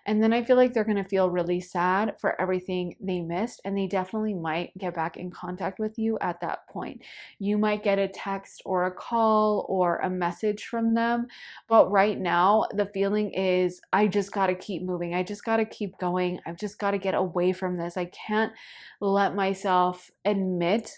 And then I feel like they're going to feel really sad for everything they missed. And they definitely might get back in contact with you at that point. You might get a text or a call or a message from them. But right now, the feeling is, I just got to keep moving. I just got to keep going. I've just got to get away from this. I can't let myself admit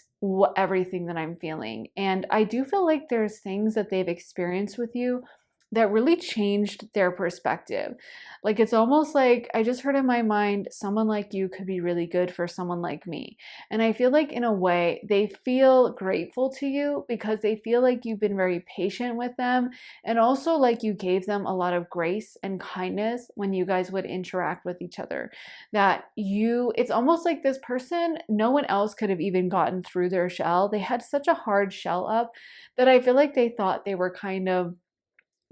everything that I'm feeling. And I do feel like there's things that they've experienced with you that really changed their perspective. Like it's almost like I just heard in my mind, someone like you could be really good for someone like me. And I feel like in a way, they feel grateful to you because they feel like you've been very patient with them. And also like you gave them a lot of grace and kindness when you guys would interact with each other. It's almost like this person, no one else could have even gotten through their shell. They had such a hard shell up that I feel like they thought they were kind of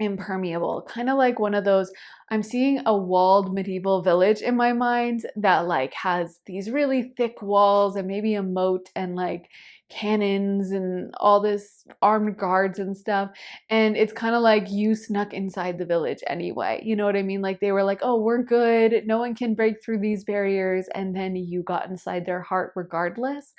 impermeable, kind of like one of those, I'm seeing a walled medieval village in my mind that like has these really thick walls and maybe a moat and like cannons and all this armed guards and stuff, and it's kind of like you snuck inside the village anyway, you know what I mean? Like they were like, oh, we're good, no one can break through these barriers, and then you got inside their heart regardless.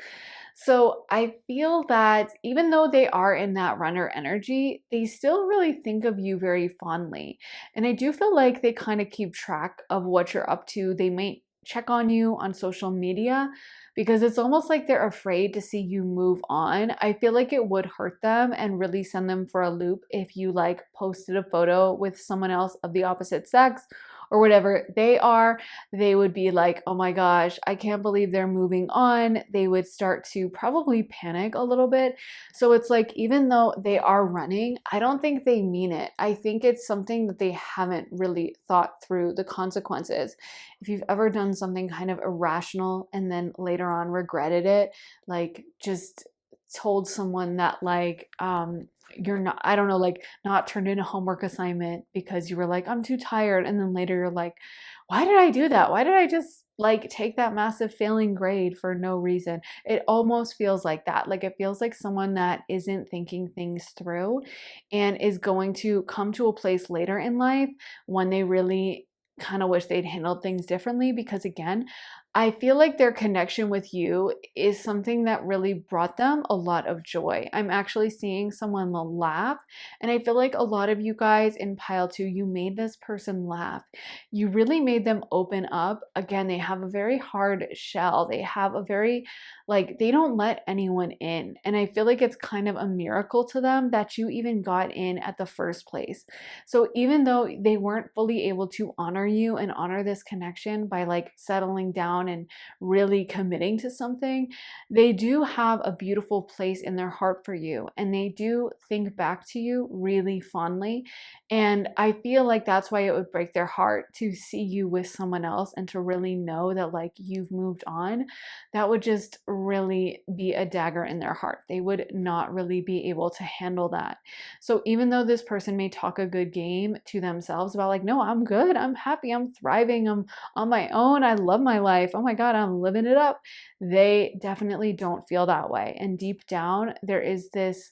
So I feel that even though they are in that runner energy, they still really think of you very fondly. And I do feel like they kind of keep track of what you're up to. They might check on you on social media because it's almost like they're afraid to see you move on. I feel like it would hurt them and really send them for a loop if you like posted a photo with someone else of the opposite sex or whatever they are. They would be like, oh my gosh, I can't believe they're moving on. They would start to probably panic a little bit. So it's like, even though they are running, I don't think they mean it. I think it's something that they haven't really thought through the consequences. If you've ever done something kind of irrational and then later on regretted it, like just told someone that like you're not, I don't know, like not turned in a homework assignment because you were like, I'm too tired, and then later you're like, why did I do that? Why did I just like take that massive failing grade for no reason? It almost feels like that. Like it feels like someone that isn't thinking things through and is going to come to a place later in life when they really kind of wish they'd handled things differently, because again, I feel like their connection with you is something that really brought them a lot of joy. I'm actually seeing someone laugh, and I feel like a lot of you guys in pile two, you made this person laugh. You really made them open up. Again, they have a very hard shell. They have a very, like, they don't let anyone in. And I feel like it's kind of a miracle to them that you even got in at the first place. So even though they weren't fully able to honor you and honor this connection by like settling down and really committing to something, they do have a beautiful place in their heart for you. And they do think back to you really fondly. And I feel like that's why it would break their heart to see you with someone else and to really know that like you've moved on. That would just really be a dagger in their heart. They would not really be able to handle that. So even though this person may talk a good game to themselves about like, no, I'm good, I'm happy, I'm thriving, I'm on my own, I love my life, oh my God, I'm living it up, they definitely don't feel that way. And deep down, there is this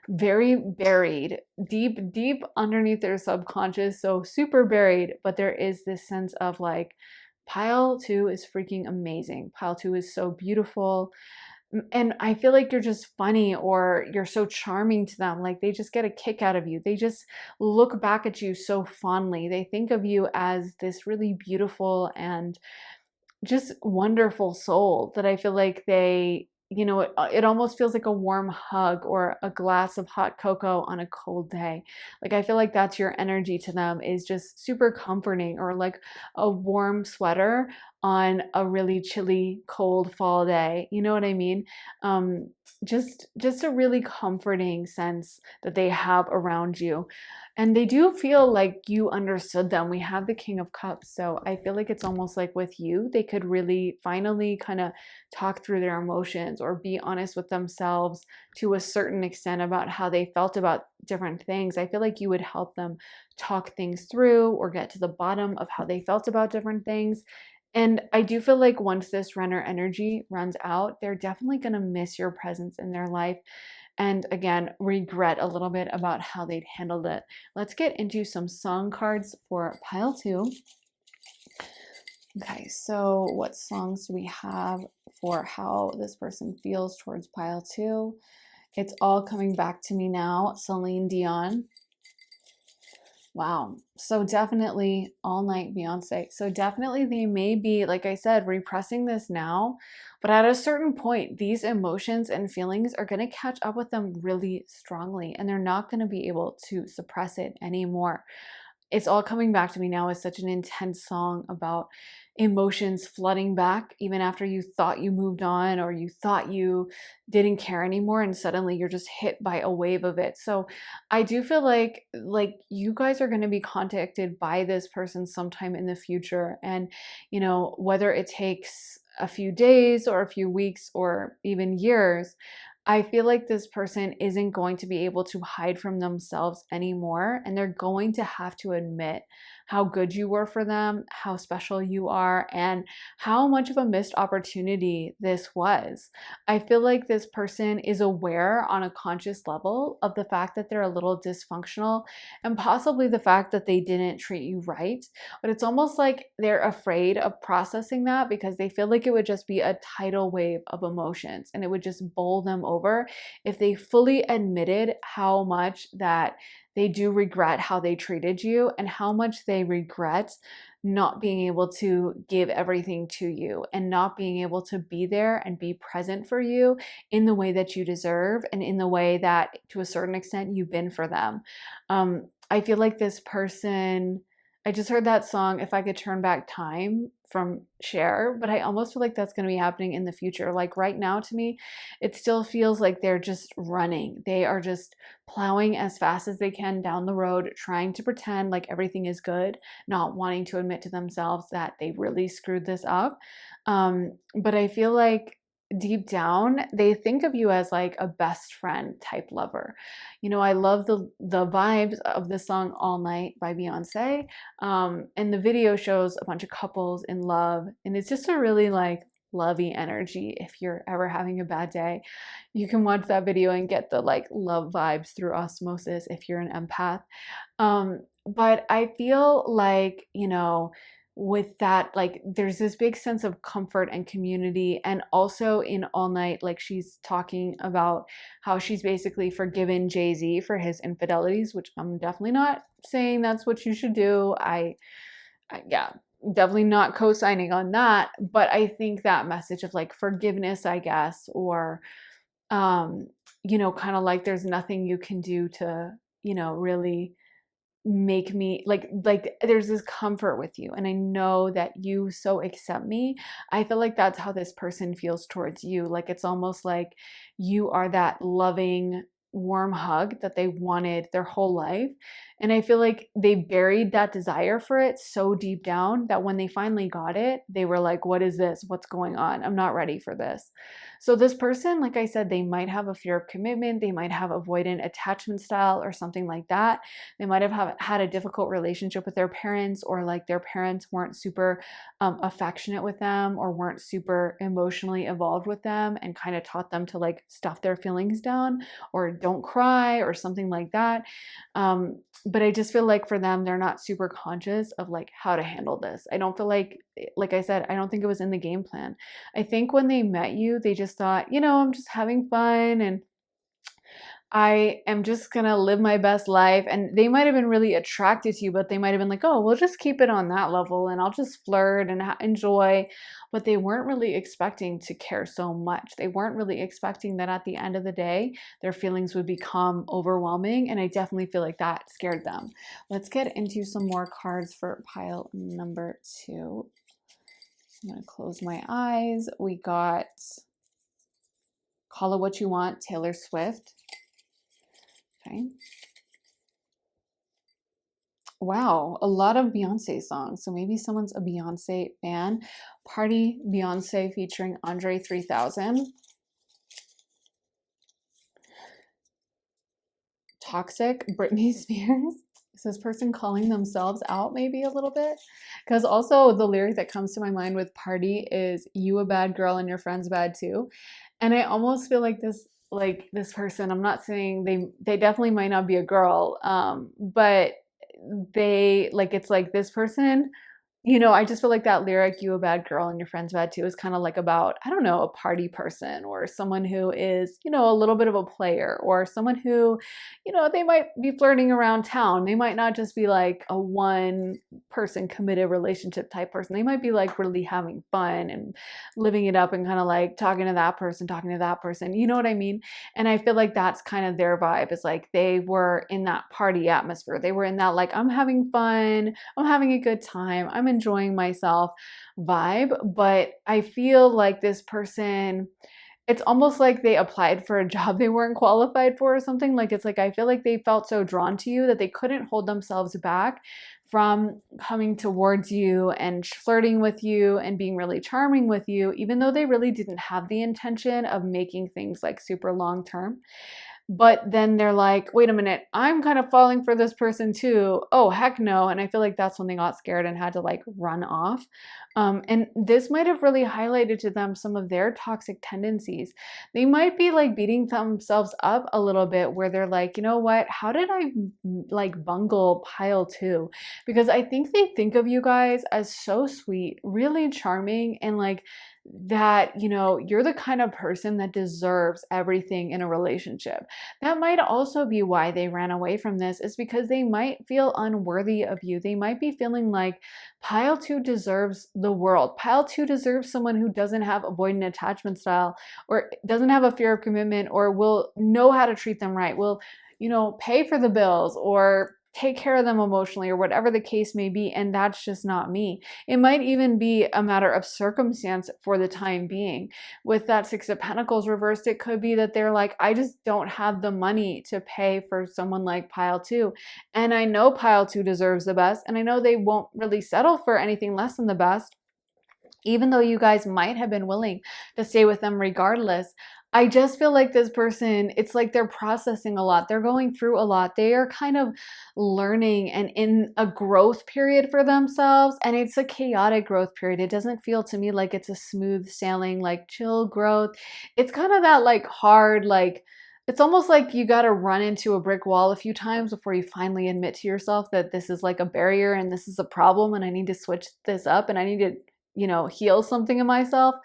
very buried, deep underneath their subconscious, so super buried, but there is this sense of like, pile two is freaking amazing. Pile two is so beautiful. And I feel like you're just funny or you're so charming to them. Like they just get a kick out of you. They just look back at you so fondly. They think of you as this really beautiful and just wonderful soul that I feel like they, it almost feels like a warm hug or a glass of hot cocoa on a cold day. Like I feel like that's your energy to them, is just super comforting, or like a warm sweater on a really chilly, cold fall day. You know what I mean? Just a really comforting sense that they have around you. And they do feel like you understood them. We have the King of Cups. So I feel like it's almost like with you, they could really finally kind of talk through their emotions or be honest with themselves to a certain extent about how they felt about different things. I feel like you would help them talk things through or get to the bottom of how they felt about different things. And I do feel like once this runner energy runs out, they're definitely going to miss your presence in their life. And again, regret a little bit about how they'd handled it. Let's get into some song cards for pile two. Okay, so what songs do we have for how this person feels towards pile two? It's all coming back to me now. Celine Dion. Wow. So definitely All Night Beyonce. So definitely they may be, like I said, repressing this now, but at a certain point, these emotions and feelings are going to catch up with them really strongly, and they're not going to be able to suppress it anymore. It's all coming back to me now as such an intense song about emotions flooding back even after you thought you moved on or you thought you didn't care anymore, and suddenly you're just hit by a wave of it. So I do feel like you guys are going to be contacted by this person sometime in the future, and whether it takes a few days or a few weeks or even years, I feel like this person isn't going to be able to hide from themselves anymore, and they're going to have to admit how good you were for them, how special you are, and how much of a missed opportunity this was. I feel like this person is aware on a conscious level of the fact that they're a little dysfunctional and possibly the fact that they didn't treat you right, but it's almost like they're afraid of processing that because they feel like it would just be a tidal wave of emotions and it would just bowl them over if they fully admitted how much that they do regret how they treated you and how much they regret not being able to give everything to you and not being able to be there and be present for you in the way that you deserve and in the way that, to a certain extent, you've been for them. I feel like this person, I just heard that song, If I Could Turn Back Time from Cher, but I almost feel like that's going to be happening in the future. Like right now, to me, it still feels like they're just running. They are just plowing as fast as they can down the road, trying to pretend like everything is good, not wanting to admit to themselves that they really screwed this up. But I feel like deep down, they think of you as like a best friend type lover. I love the vibes of the song All Night by Beyonce. And the video shows a bunch of couples in love, and it's just a really like lovey energy. If you're ever having a bad day, you can watch that video and get the like love vibes through osmosis if you're an empath. But I feel like, with that, like there's this big sense of comfort and community. And also in All Night, like she's talking about how she's basically forgiven Jay-Z for his infidelities, which I'm definitely not saying that's what you should do. Yeah, definitely not co-signing on that. But I think that message of like forgiveness, I guess, or, um, kind of like there's nothing you can do to, really make me like there's this comfort with you, and I know that you so accept me. I feel like that's how this person feels towards you. Like it's almost like you are that loving warm hug that they wanted their whole life, and I feel like they buried that desire for it so deep down that when they finally got it, they were like, what is this? What's going on? I'm not ready for this. So this person, like I said, they might have a fear of commitment, they might have avoidant attachment style or something like that. They might have had a difficult relationship with their parents, or like their parents weren't super affectionate with them, or weren't super emotionally involved with them and kind of taught them to like stuff their feelings down or don't cry or something like that. But I just feel like for them, they're not super conscious of like how to handle this. I don't feel like I said, I don't think it was in the game plan. I think when they met you, they just thought, I'm just having fun and I am just gonna live my best life. And they might have been really attracted to you, but they might have been like, oh, we'll just keep it on that level and I'll just flirt and enjoy. But they weren't really expecting to care so much. They weren't really expecting that at the end of the day, their feelings would become overwhelming. And I definitely feel like that scared them. Let's get into some more cards for pile number 2. I'm gonna close my eyes. We got Call It What You Want, Taylor Swift. Okay. Wow, a lot of Beyonce songs. So maybe someone's a Beyonce fan. Party Beyonce featuring Andre 3000. Toxic Britney Spears. Is this person calling themselves out maybe a little bit? Because also the lyric that comes to my mind with Party is you a bad girl and your friends bad too. And I almost feel like this person, I'm not saying they definitely might not be a girl, but they like it's like this person, I just feel like that lyric, you a bad girl and your friends bad too, is kind of like about, I don't know, a party person or someone who is, a little bit of a player, or someone who, they might be flirting around town. They might not just be like a one person committed relationship type person. They might be like really having fun and living it up and kind of like talking to that person, talking to that person. You know what I mean? And I feel like that's kind of their vibe, is like they were in that party atmosphere. They were in that like, I'm having fun, I'm having a good time, I'm enjoying myself vibe. But I feel like this person, it's almost like they applied for a job they weren't qualified for or something. Like it's like I feel like they felt so drawn to you that they couldn't hold themselves back from coming towards you and flirting with you and being really charming with you, even though they really didn't have the intention of making things like super long term. But then they're like, wait a minute, I'm kind of falling for this person too. Oh, heck no. And I feel like that's when they got scared and had to like run off. And this might have really highlighted to them some of their toxic tendencies. They might be like beating themselves up a little bit, where they're like, you know what? How did I like bungle pile 2? Because I think they think of you guys as so sweet, really charming, and like that, you're the kind of person that deserves everything in a relationship. That might also be why they ran away from this, is because they might feel unworthy of you. They might be feeling like pile 2 deserves the world. Pile 2 deserves someone who doesn't have avoidant attachment style, or doesn't have a fear of commitment, or will know how to treat them right, will, pay for the bills or take care of them emotionally, or whatever the case may be. And that's just not me. It might even be a matter of circumstance for the time being. With that 6 of Pentacles reversed, it could be that they're like, I just don't have the money to pay for someone like pile 2. And I know pile 2 deserves the best, and I know they won't really settle for anything less than the best, even though you guys might have been willing to stay with them regardless. I just feel like this person, it's like they're processing a lot. They're going through a lot. They are kind of learning and in a growth period for themselves. And it's a chaotic growth period. It doesn't feel to me like it's a smooth sailing, like chill growth. It's kind of that like hard, like it's almost like you got to run into a brick wall a few times before you finally admit to yourself that this is like a barrier and this is a problem and I need to switch this up and I need to, heal something in myself.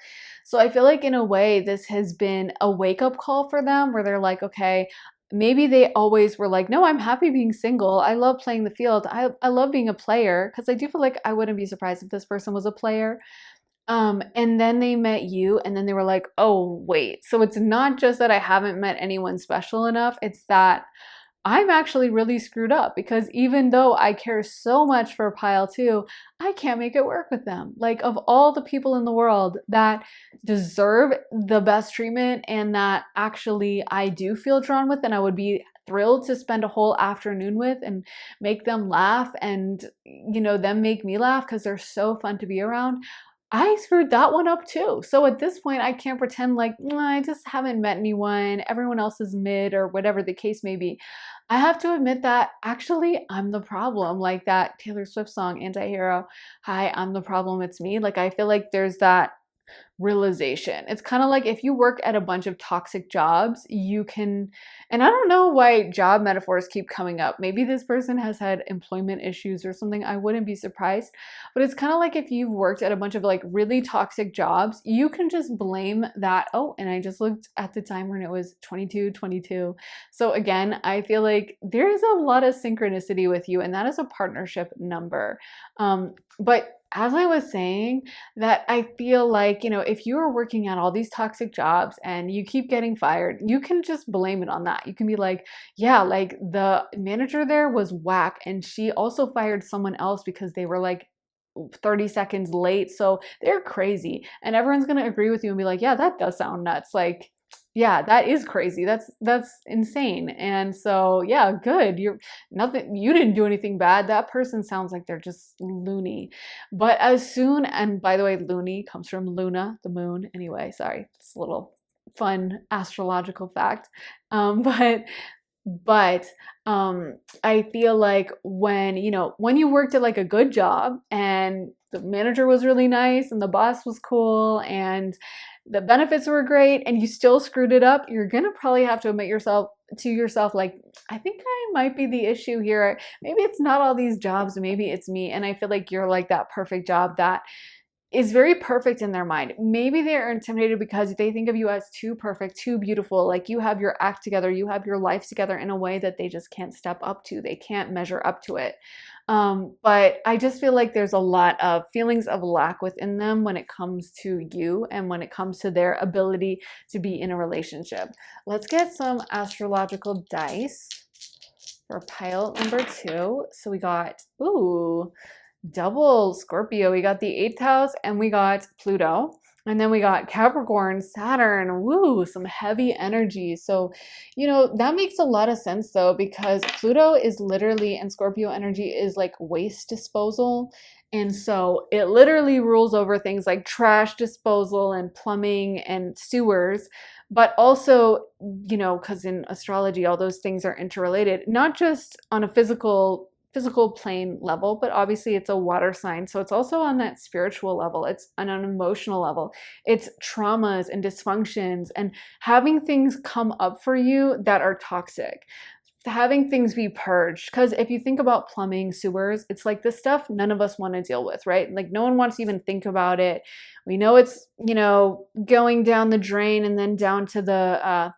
So I feel like in a way, this has been a wake up call for them where they're like, okay, maybe they always were like, no, I'm happy being single. I love playing the field. I love being a player because I do feel like I wouldn't be surprised if this person was a player. And then they met you, and then they were like, oh, wait. So it's not just that I haven't met anyone special enough, it's that I'm actually really screwed up because even though I care so much for pile two, I can't make it work with them. Like, of all the people in the world that deserve the best treatment and that actually I do feel drawn with, and I would be thrilled to spend a whole afternoon with and make them laugh and, them make me laugh because they're so fun to be around. I screwed that one up too. So at this point, I can't pretend like I just haven't met anyone. Everyone else is mid or whatever the case may be. I have to admit that actually I'm the problem. Like that Taylor Swift song, Anti-Hero. Hi, I'm the problem. It's me. Like I feel like there's that realization. It's kind of like if you work at a bunch of toxic jobs, you can, and I don't know why job metaphors keep coming up. Maybe this person has had employment issues or something. I wouldn't be surprised. But it's kind of like if you've worked at a bunch of like really toxic jobs, you can just blame that. Oh, and I just looked at the timer and it was 22:22. So again, I feel like there's a lot of synchronicity with you, and that is a partnership number. But as I was saying, that I feel like, if you are working at all these toxic jobs and you keep getting fired, you can just blame it on that. You can be like, yeah, like the manager there was whack and she also fired someone else because they were like 30 seconds late. So they're crazy. And everyone's going to agree with you and be like, yeah, that does sound nuts. Like, yeah, that is crazy. That's insane. And so, yeah, good. You didn't do anything bad. That person sounds like they're just loony. But as soon, and by the way, loony comes from Luna, the moon. Anyway, sorry, it's a little fun astrological fact. But but I feel like when you worked at like a good job and the manager was really nice and the boss was cool and the benefits were great and you still screwed it up, you're gonna probably have to admit to yourself, like, I think I might be the issue here. Maybe it's not all these jobs, maybe it's me. And I feel like you're like that perfect job that is very perfect in their mind. Maybe they're intimidated because they think of you as too perfect, too beautiful, like you have your act together, you have your life together in a way that they just can't step up to. They can't measure up to it. But I just feel like there's a lot of feelings of lack within them when it comes to you and when it comes to their ability to be in a relationship. Let's get some astrological dice for pile number 2. So we got, ooh, double Scorpio. We got the 8th house and we got Pluto. And then we got Capricorn, Saturn, woo, some heavy energy. So, that makes a lot of sense though, because Pluto is literally, and Scorpio energy is like waste disposal. And so it literally rules over things like trash disposal and plumbing and sewers. But also, because in astrology, all those things are interrelated, not just on a physical plane level, but obviously it's a water sign. So it's also on that spiritual level. It's on an emotional level. It's traumas and dysfunctions and having things come up for you that are toxic. Having things be purged. Because if you think about plumbing, sewers, it's like the stuff none of us want to deal with, right? Like no one wants to even think about it. We know it's, going down the drain and then down to the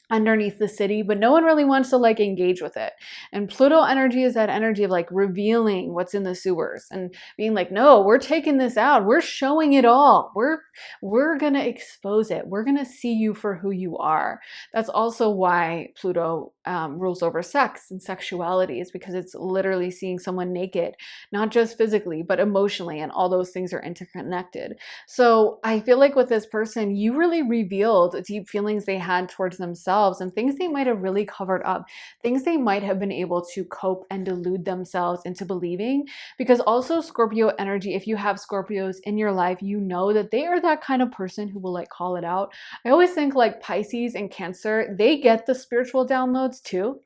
underneath the city, but no one really wants to like engage with it. And Pluto energy is that energy of like revealing what's in the sewers and being like, no, we're taking this out. We're showing it all. We're going to expose it. We're going to see you for who you are. That's also why Pluto rules over sex and sexuality, is because it's literally seeing someone naked, not just physically, but emotionally. And all those things are interconnected. So I feel like with this person, you really revealed deep feelings they had towards themselves and things they might have really covered up, things they might have been able to cope and delude themselves into believing. Because also Scorpio energy, if you have Scorpios in your life, you know that they are that kind of person who will like call it out. I always think like Pisces and Cancer, they get the spiritual downloads too,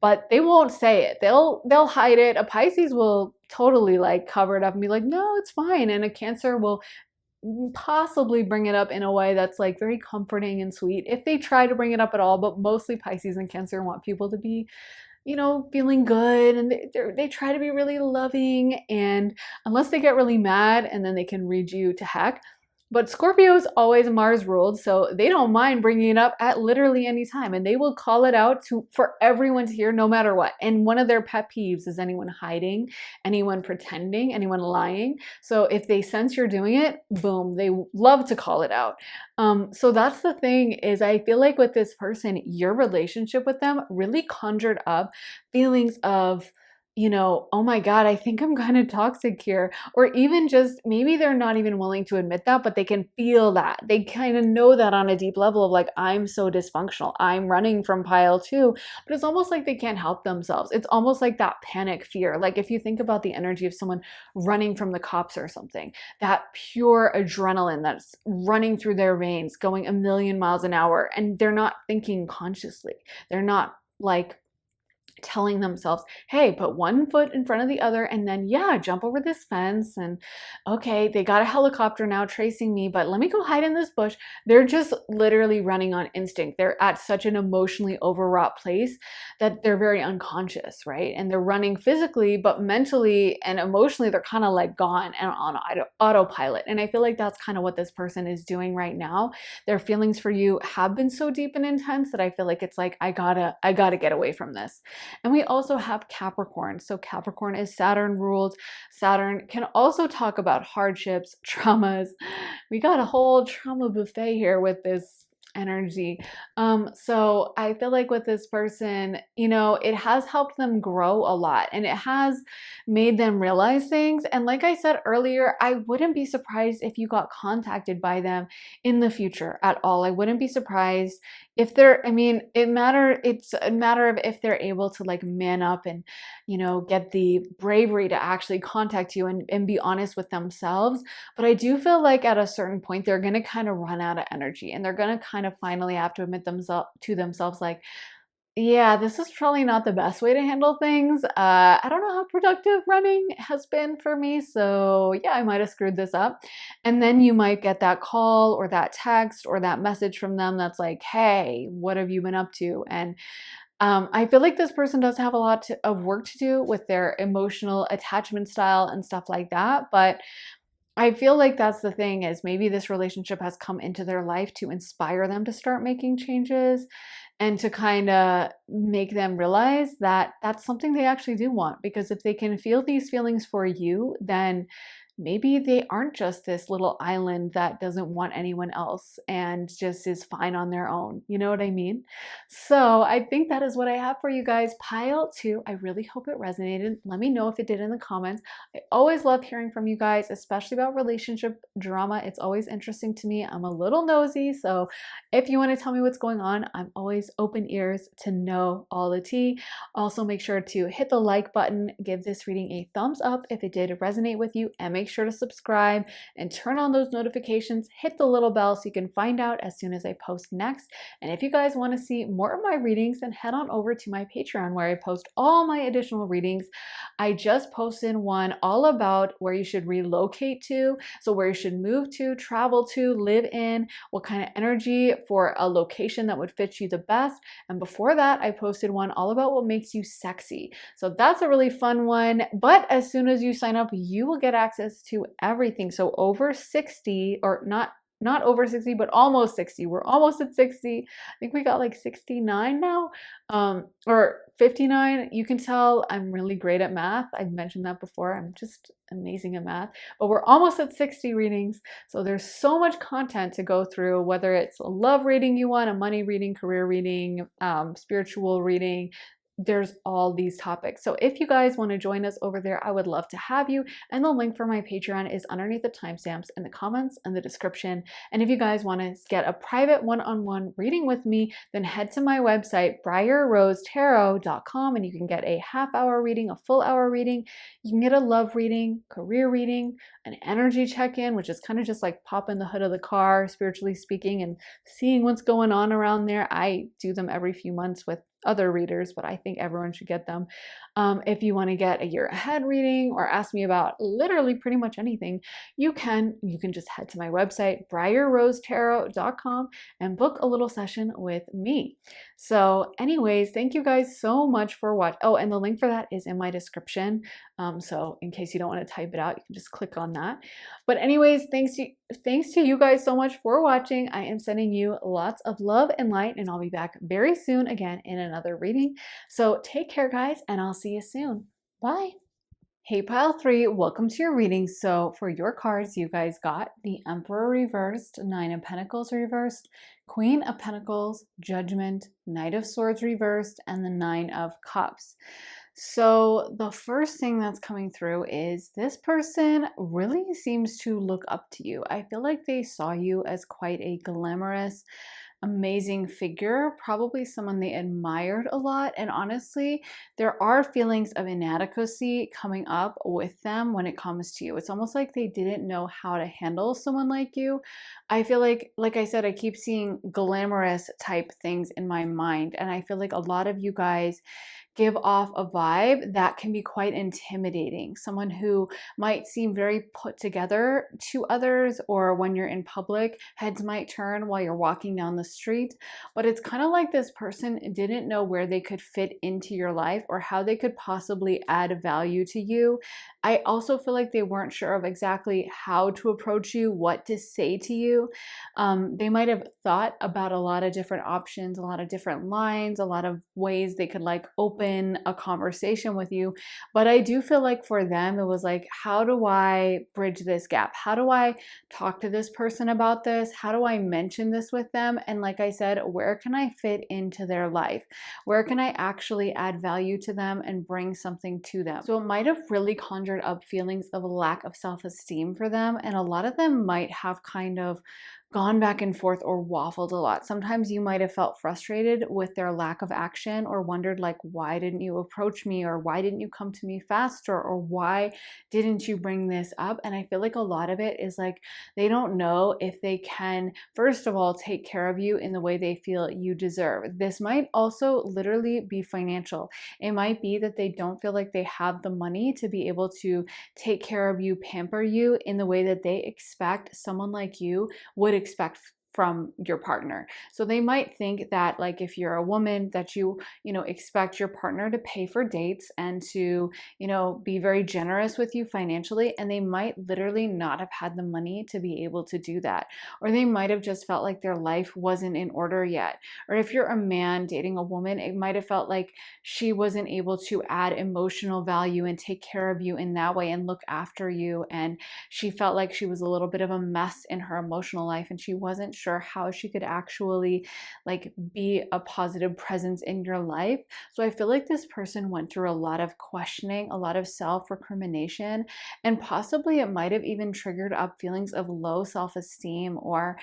but they won't say it. They'll hide it. A Pisces will totally like cover it up and be like, no, it's fine. And a Cancer will possibly bring it up in a way that's like very comforting and sweet if they try to bring it up at all. But mostly Pisces and Cancer want people to be, feeling good, and they try to be really loving, and unless they get really mad, and then they can read you to heck. But Scorpio is always Mars ruled, so they don't mind bringing it up at literally any time, and they will call it out for everyone to hear no matter what. And one of their pet peeves is anyone hiding, anyone pretending, anyone lying. So if they sense you're doing it, boom, they love to call it out. So that's the thing, is I feel like with this person, your relationship with them really conjured up feelings of, oh my God, I think I'm kind of toxic here. Or even just maybe they're not even willing to admit that, but they can feel that. They kind of know that on a deep level of like, I'm so dysfunctional. I'm running from pile two, but it's almost like they can't help themselves. It's almost like that panic fear. Like if you think about the energy of someone running from the cops or something, that pure adrenaline that's running through their veins, going a million miles an hour, and they're not thinking consciously. They're not like telling themselves, hey, put one foot in front of the other, and then, yeah, jump over this fence. And okay, they got a helicopter now tracing me, but let me go hide in this bush. They're just literally running on instinct. They're at such an emotionally overwrought place that they're very unconscious, right? And they're running physically, but mentally and emotionally, they're kind of like gone and on autopilot. And I feel like that's kind of what this person is doing right now. Their feelings for you have been so deep and intense that I feel like it's like, I gotta get away from this. And we also have Capricorn. So Capricorn is Saturn ruled. Saturn can also talk about hardships, traumas. We got a whole trauma buffet here with this energy. So I feel like with this person, it has helped them grow a lot, and it has made them realize things. And like I said earlier, I wouldn't be surprised if you got contacted by them in the future at all. I wouldn't be surprised if it's a matter of if they're able to like man up and, get the bravery to actually contact you and be honest with themselves. But I do feel like at a certain point, they're going to kind of run out of energy, and they're going to kind of finally have to admit to themselves, like, yeah, this is probably not the best way to handle things. I don't know how productive running has been for me. So yeah, I might have screwed this up. And then you might get that call or that text or that message from them that's like, hey, what have you been up to? And I feel like this person does have a lot of work to do with their emotional attachment style and stuff like that. But I feel like that's the thing, is maybe this relationship has come into their life to inspire them to start making changes and to kind of make them realize that that's something they actually do want. Because if they can feel these feelings for you, then maybe they aren't just this little island that doesn't want anyone else and just is fine on their own. You know what I mean? So I think that is what I have for you guys. Pile 2, I really hope it resonated. Let me know if it did in the comments. I always love hearing from you guys, especially about relationship drama. It's always interesting to me. I'm a little nosy, so if you want to tell me what's going on, I'm always open ears to know all the tea. Also, make sure to hit the like button, give this reading a thumbs up if it did resonate with you, and make sure to subscribe and turn on those notifications. Hit the little bell so you can find out as soon as I post next. And if you guys want to see more of my readings, then head on over to my Patreon, where I post all my additional readings. I just posted one all about where you should relocate to, so where you should move to, travel to, live in, what kind of energy for a location that would fit you the best. And before that, I posted one all about what makes you sexy. So that's a really fun one. But as soon as you sign up, you will get access to everything. So over 60, or not over 60, but almost 60. We're almost at 60. I think we got like 69 now, or 59. You can tell I'm really great at math. I've mentioned that before. I'm just amazing at math, but we're almost at 60 readings. So there's so much content to go through, whether it's a love reading you want, a money reading, career reading, spiritual reading. There's all these topics. So if you guys want to join us over there, I would love to have you. And the link for my Patreon is underneath the timestamps in the comments and the description. And if you guys want to get a private one-on-one reading with me, then head to my website, briarrosetarot.com, and you can get a half-hour reading, a full-hour reading. You can get a love reading, career reading, an energy check-in, which is kind of just like popping the hood of the car, spiritually speaking, and seeing what's going on around there. I do them every few months with other readers, but I think everyone should get them. If you want to get a year ahead reading or ask me about literally pretty much anything, you can. You can just head to my website, briarrosetarot.com, and book a little session with me. So anyways, thank you guys so much for watching. Oh, and the link for that is in my description. So in case you don't want to type it out, you can just click on that. But anyways, thanks to you guys so much for watching. I am sending you lots of love and light, and I'll be back very soon again in another reading. So take care, guys, and I'll see you soon. Bye. Hey, pile three, welcome to your reading. So for your cards, you guys got the Emperor reversed, Nine of Pentacles reversed, Queen of Pentacles, Judgment, Knight of Swords reversed, and the Nine of Cups. So the first thing that's coming through is this person really seems to look up to you. I feel like they saw you as quite a glamorous, amazing figure, probably someone they admired a lot. And honestly, there are feelings of inadequacy coming up with them when it comes to you. It's almost like they didn't know how to handle someone like you. I feel like I said, I keep seeing glamorous type things in my mind. And I feel like a lot of you guys give off a vibe that can be quite intimidating. Someone who might seem very put together to others, or when you're in public, heads might turn while you're walking down the street. But it's kind of like this person didn't know where they could fit into your life or how they could possibly add value to you. I also feel like they weren't sure of exactly how to approach you, what to say to you. They might have thought about a lot of different options, a lot of different lines, a lot of ways they could like open a conversation with you. But I do feel like for them, it was like, how do I bridge this gap? How do I talk to this person about this? How do I mention this with them? And like I said, where can I fit into their life? Where can I actually add value to them and bring something to them? So it might have really conjured up feelings of a lack of self-esteem for them. And a lot of them might have kind of gone back and forth or waffled a lot. Sometimes you might have felt frustrated with their lack of action or wondered like, why didn't you approach me? Or why didn't you come to me faster? Or why didn't you bring this up? And I feel like a lot of it is like, they don't know if they can, first of all, take care of you in the way they feel you deserve. This might also literally be financial. It might be that they don't feel like they have the money to be able to take care of you, pamper you in the way that they expect someone like you would expect from your partner. So they might think that like if you're a woman that you expect your partner to pay for dates and to be very generous with you financially, and they might literally not have had the money to be able to do that. Or they might have just felt like their life wasn't in order yet. Or if you're a man dating a woman, it might have felt like she wasn't able to add emotional value and take care of you in that way and look after you, and she felt like she was a little bit of a mess in her emotional life and she wasn't sure how she could actually like be a positive presence in your life. So I feel like this person went through a lot of questioning, a lot of self-recrimination, and possibly it might have even triggered up feelings of low self-esteem or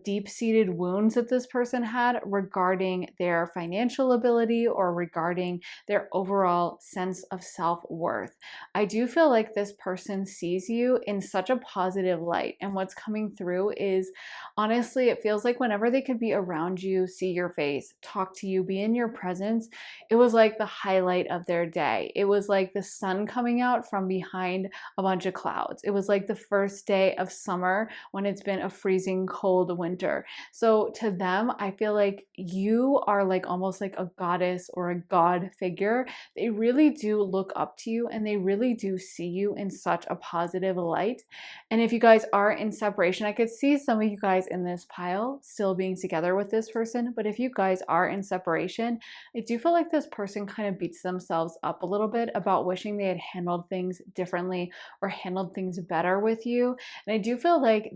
deep-seated wounds that this person had regarding their financial ability or regarding their overall sense of self-worth. I do feel like this person sees you in such a positive light, and what's coming through is, honestly, it feels like whenever they could be around you, see your face, talk to you, be in your presence, it was like the highlight of their day. It was like the sun coming out from behind a bunch of clouds. It was like the first day of summer when it's been a freezing cold winter. So to them, I feel like you are like almost like a goddess or a god figure. They really do look up to you and they really do see you in such a positive light. And if you guys are in separation, I could see some of you guys in this pile still being together with this person. But if you guys are in separation, I do feel like this person kind of beats themselves up a little bit about wishing they had handled things differently or handled things better with you. And I do feel like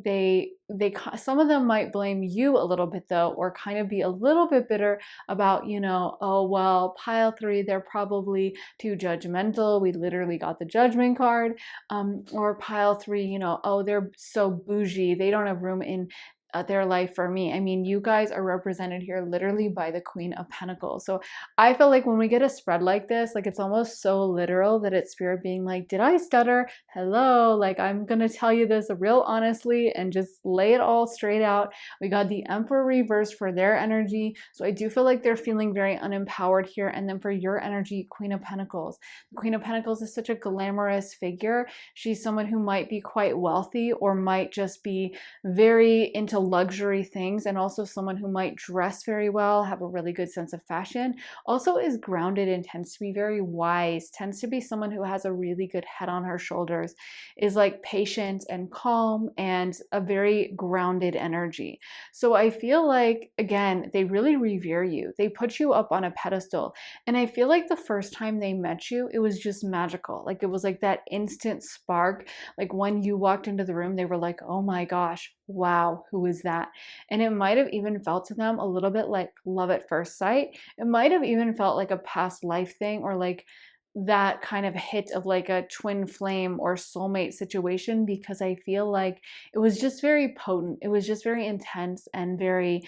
some of them might blame you a little bit though, or kind of be a little bit bitter about, oh, well, pile three, they're probably too judgmental. We literally got the judgment card. Or pile three, oh, they're so bougie. They don't have room in their life for me. I mean, you guys are represented here literally by the Queen of Pentacles. So I feel like when we get a spread like this, like it's almost so literal that it's spirit being like, did I stutter? Hello, like I'm gonna tell you this real honestly and just lay it all straight out. We got the Emperor reversed for their energy. So I do feel like they're feeling very unempowered here. And then for your energy, Queen of Pentacles. The Queen of Pentacles is such a glamorous figure. She's someone who might be quite wealthy or might just be very into luxury things, and also someone who might dress very well, have a really good sense of fashion, also is grounded and tends to be very wise, tends to be someone who has a really good head on her shoulders, is like patient and calm and a very grounded energy. So I feel like, again, they really revere you. They put you up on a pedestal. And I feel like the first time they met you, it was just magical. Like it was like that instant spark. Like when you walked into the room, they were like, oh my gosh, wow, who is that? And it might have even felt to them a little bit like love at first sight. It might have even felt like a past life thing, or like that kind of hit of like a twin flame or soulmate situation, because I feel like it was just very potent. It was just very intense and very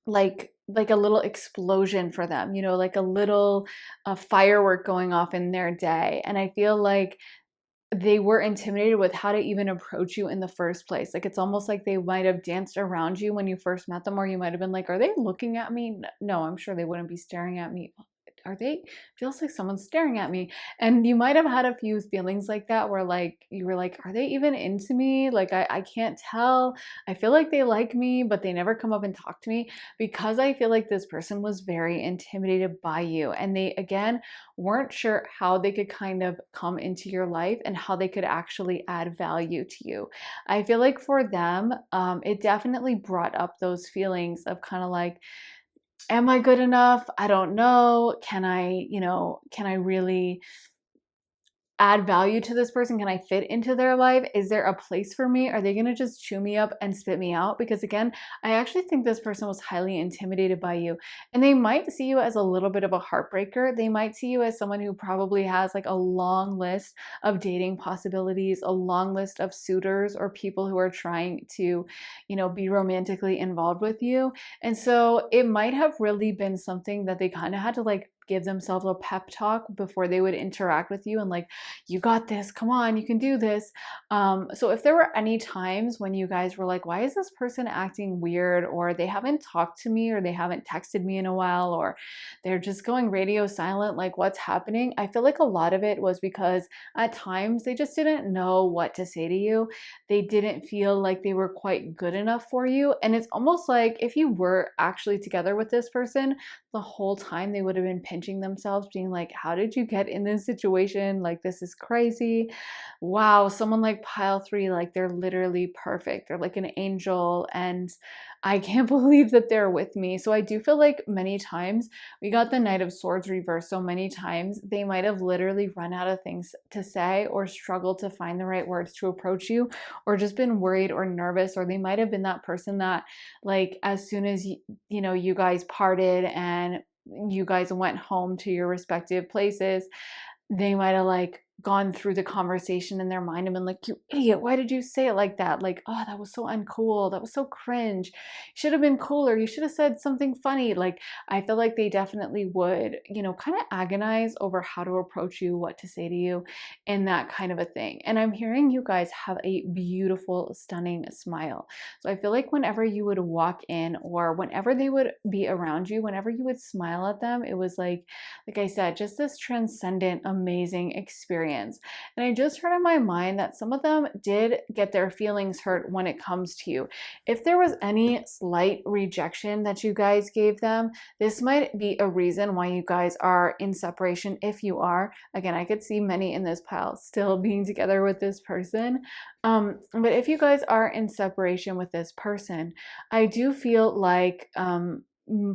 like a little explosion for them, you know, like a little firework going off in their day. And I feel like they were intimidated with how to even approach you in the first place. Like it's almost like they might have danced around you when you first met them, or you might have been like, are they looking at me? No, I'm sure they wouldn't be staring at me. Are they? Feels like someone's staring at me. And you might have had a few feelings like that where like you were like, are they even into me? Like I can't tell. I feel like they like me, but they never come up and talk to me, because I feel like this person was very intimidated by you. And they again weren't sure how they could kind of come into your life and how they could actually add value to you. I feel like for them, it definitely brought up those feelings of kind of like, am I good enough? I don't know. Can I, can I really add value to this person? Can I fit into their life? Is there a place for me? Are they going to just chew me up and spit me out? Because again, I actually think this person was highly intimidated by you, and they might see you as a little bit of a heartbreaker. They might see you as someone who probably has like a long list of dating possibilities, a long list of suitors or people who are trying to, be romantically involved with you. And so it might have really been something that they kind of had to like give themselves a pep talk before they would interact with you, and like, you got this, come on, you can do this. So if there were any times when you guys were like, why is this person acting weird, or they haven't talked to me, or they haven't texted me in a while, or they're just going radio silent, like what's happening? I feel like a lot of it was because at times they just didn't know what to say to you. They didn't feel like they were quite good enough for you. And it's almost like if you were actually together with this person, the whole time they would have been pinching themselves, being like, how did you get in this situation? Like, this is crazy. Wow, someone like pile three, like they're literally perfect. They're like an angel, and I can't believe that they're with me. So I do feel like many times we got the Knight of Swords reversed. So many times they might have literally run out of things to say, or struggled to find the right words to approach you, or just been worried or nervous, or they might have been that person that, like, as soon as you guys parted and you guys went home to your respective places, they might have like gone through the conversation in their mind and been like, you idiot, why did you say it like that? Like, oh, that was so uncool. That was so cringe. You should have been cooler. You should have said something funny. Like, I feel like they definitely would, kind of agonize over how to approach you, what to say to you, and that kind of a thing. And I'm hearing you guys have a beautiful, stunning smile. So I feel like whenever you would walk in, or whenever they would be around you, whenever you would smile at them, it was like I said, just this transcendent, amazing experience. And I just heard in my mind that some of them did get their feelings hurt when it comes to you. If there was any slight rejection that you guys gave them, this might be a reason why you guys are in separation. If you are, again, I could see many in this pile still being together with this person. But if you guys are in separation with this person, I do feel like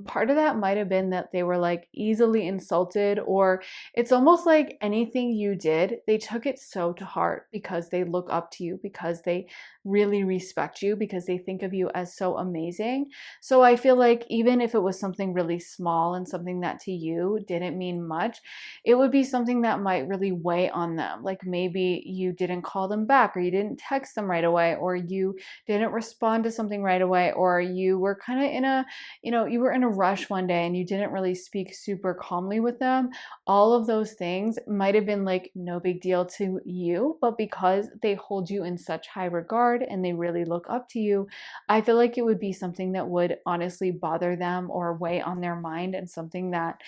part of that might have been that they were like easily insulted, or it's almost like anything you did, they took it so to heart because they look up to you, because they really respect you, because they think of you as so amazing. So I feel like even if it was something really small and something that to you didn't mean much, it would be something that might really weigh on them. Like maybe you didn't call them back, or you didn't text them right away, or you didn't respond to something right away, or you were kind of in a, you were in a rush one day and you didn't really speak super calmly with them. All of those things might have been like no big deal to you, but because they hold you in such high regard and they really look up to you, I feel like it would be something that would honestly bother them or weigh on their mind, and something that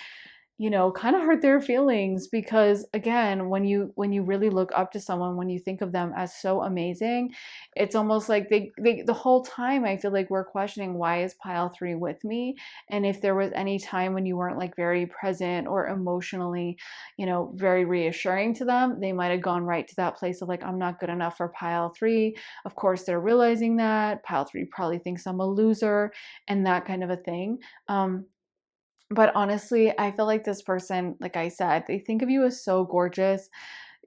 kind of hurt their feelings. Because again, when you really look up to someone, when you think of them as so amazing, it's almost like they the whole time I feel like we're questioning, why is pile 3 with me? And if there was any time when you weren't like very present or emotionally, very reassuring to them, they might have gone right to that place of like, I'm not good enough for pile 3. Of course they're realizing that pile 3 probably thinks I'm a loser, and that kind of a thing. But honestly, I feel like this person, like I said, they think of you as so gorgeous.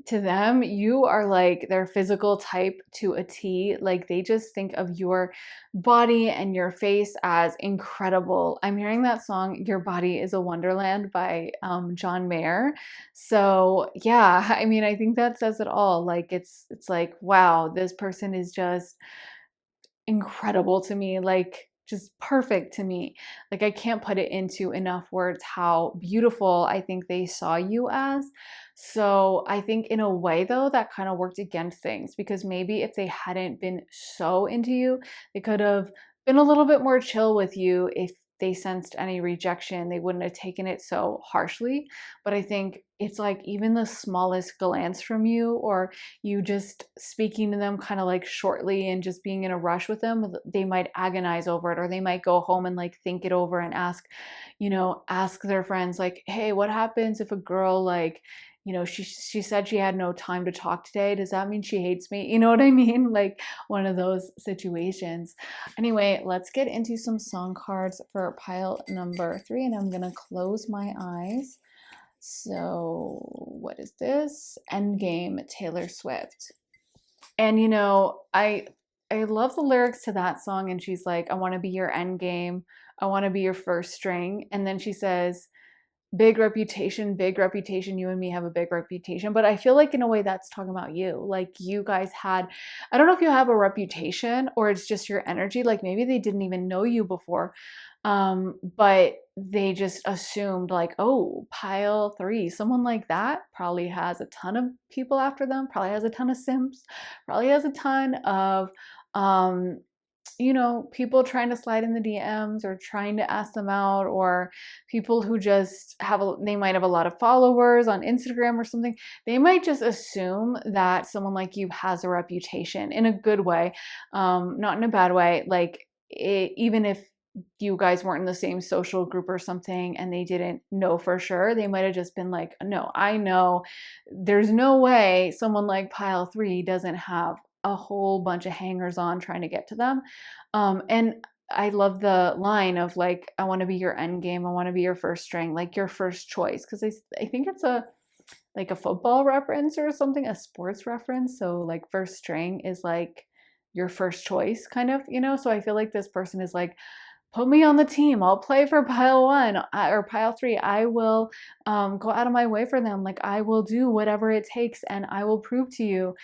To them, you are like their physical type to a T. Like they just think of your body and your face as incredible. I'm hearing that song, Your Body is a Wonderland by John Mayer. So yeah, I mean, I think that says it all. Like it's like, wow, this person is just incredible to me, like just perfect to me. Like I can't put it into enough words how beautiful I think they saw you as. So I think in a way though, that kind of worked against things, because maybe if they hadn't been so into you, they could have been a little bit more chill with you. If they sensed any rejection, they wouldn't have taken it so harshly. But I think it's like even the smallest glance from you, or you just speaking to them kind of like shortly and just being in a rush with them, they might agonize over it, or they might go home and like think it over and ask their friends like, hey, what happens if a girl like, she said she had no time to talk today. Does that mean she hates me? You know what I mean? Like one of those situations. Anyway, let's get into some song cards for pile number 3, and I'm gonna close my eyes. So, what is this? Endgame, Taylor Swift. And I love the lyrics to that song, and she's like, I want to be your endgame. I want to be your first string. And then she says, big reputation, you and me have a big reputation. But I feel like in a way that's talking about you. Like you guys had, I don't know if you have a reputation or it's just your energy. Like maybe they didn't even know you before. But they just assumed like, oh, pile 3, someone like that probably has a ton of people after them, probably has a ton of simps, probably has a ton of um people trying to slide in the DMs or trying to ask them out, or people who just they might have a lot of followers on Instagram or something. They might just assume that someone like you has a reputation in a good way, not in a bad way. Like even if you guys weren't in the same social group or something and they didn't know for sure, they might have just been like, no, I know there's no way someone like pile 3 doesn't have a whole bunch of hangers on trying to get to them. And I love the line of like, I want to be your end game. I want to be your first string, like your first choice. Cause I think it's like a football reference or something, a sports reference. So like first string is like your first choice kind of, so I feel like this person is like, put me on the team. I'll play for pile 1 or pile 3. I will go out of my way for them. Like I will do whatever it takes and I will prove to you.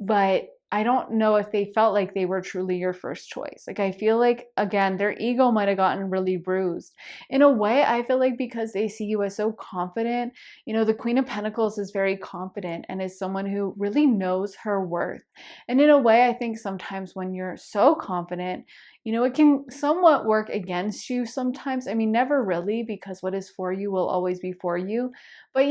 But I don't know if they felt like they were truly your first choice. Like I feel like again, their ego might have gotten really bruised. In a way, I feel like because they see you as so confident, the Queen of Pentacles is very confident and is someone who really knows her worth. And in a way, I think sometimes when you're so confident, it can somewhat work against you sometimes. I mean, never really, because what is for you will always be for you. But,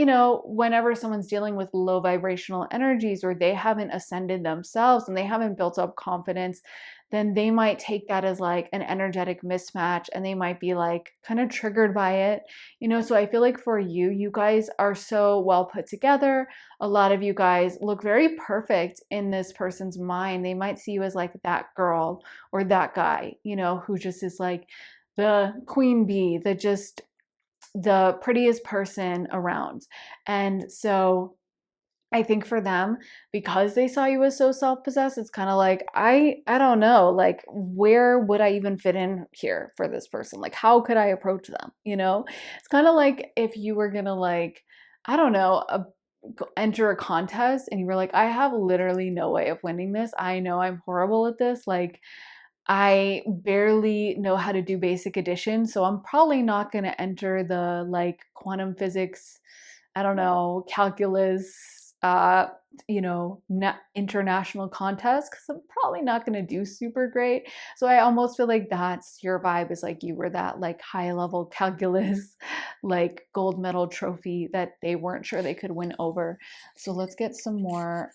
whenever someone's dealing with low vibrational energies, or they haven't ascended themselves and they haven't built up confidence, then they might take that as like an energetic mismatch, and they might be like kind of triggered by it. So I feel like for you, you guys are so well put together. A lot of you guys look very perfect in this person's mind. They might see you as like that girl or that guy, who just is like the queen bee, the prettiest person around. And so I think for them, because they saw you as so self-possessed, it's kind of like, I don't know, like where would I even fit in here for this person? Like how could I approach them, you know? It's kind of like if you were gonna like, I don't know, enter a contest and you were like, I have literally no way of winning this. I know I'm horrible at this. Like I barely know how to do basic addition, so I'm probably not going to enter the like quantum physics, I don't know, calculus, international contest because I'm probably not going to do super great. So I almost feel like that's your vibe is like you were that like high level calculus, like gold medal trophy that they weren't sure they could win over. So let's get some more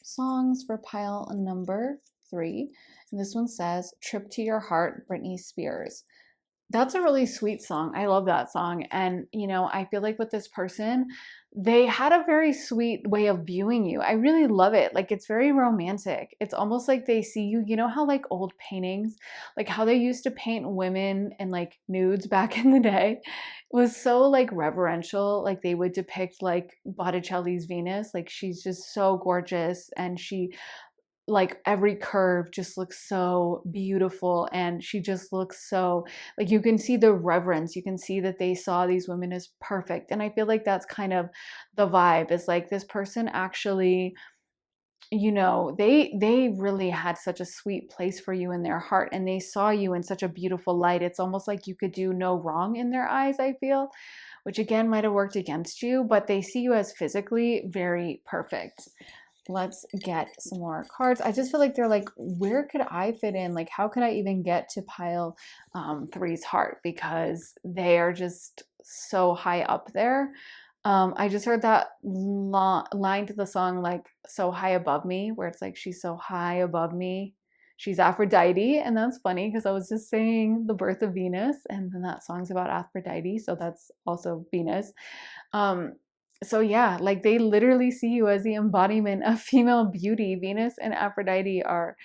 songs for pile number 3. And this one says, Trip to Your Heart, Britney Spears. That's a really sweet song. I love that song. And, I feel like with this person, they had a very sweet way of viewing you. I really love it. Like, it's very romantic. It's almost like they see you, you know how like old paintings, like how they used to paint women and like nudes back in the day was so like reverential. Like they would depict like Botticelli's Venus. Like she's just so gorgeous and she like every curve just looks so beautiful and she just looks so like you can see the reverence, you can see that they saw these women as perfect. And I feel like that's kind of the vibe is like this person actually, they really had such a sweet place for you in their heart and they saw you in such a beautiful light. It's almost like you could do no wrong in their eyes, I feel, which again might have worked against you, but they see you as physically very perfect. Let's get some more cards. I just feel like they're like, where could I fit in? Like, how could I even get to pile three's heart? Because they are just so high up there. I just heard that line to the song, like, so high above me, where it's like, she's so high above me. She's Aphrodite. And that's funny because I was just saying the birth of Venus, and then that song's about Aphrodite. So that's also Venus. Um, so yeah, like they literally see you as the embodiment of female beauty. Venus and Aphrodite are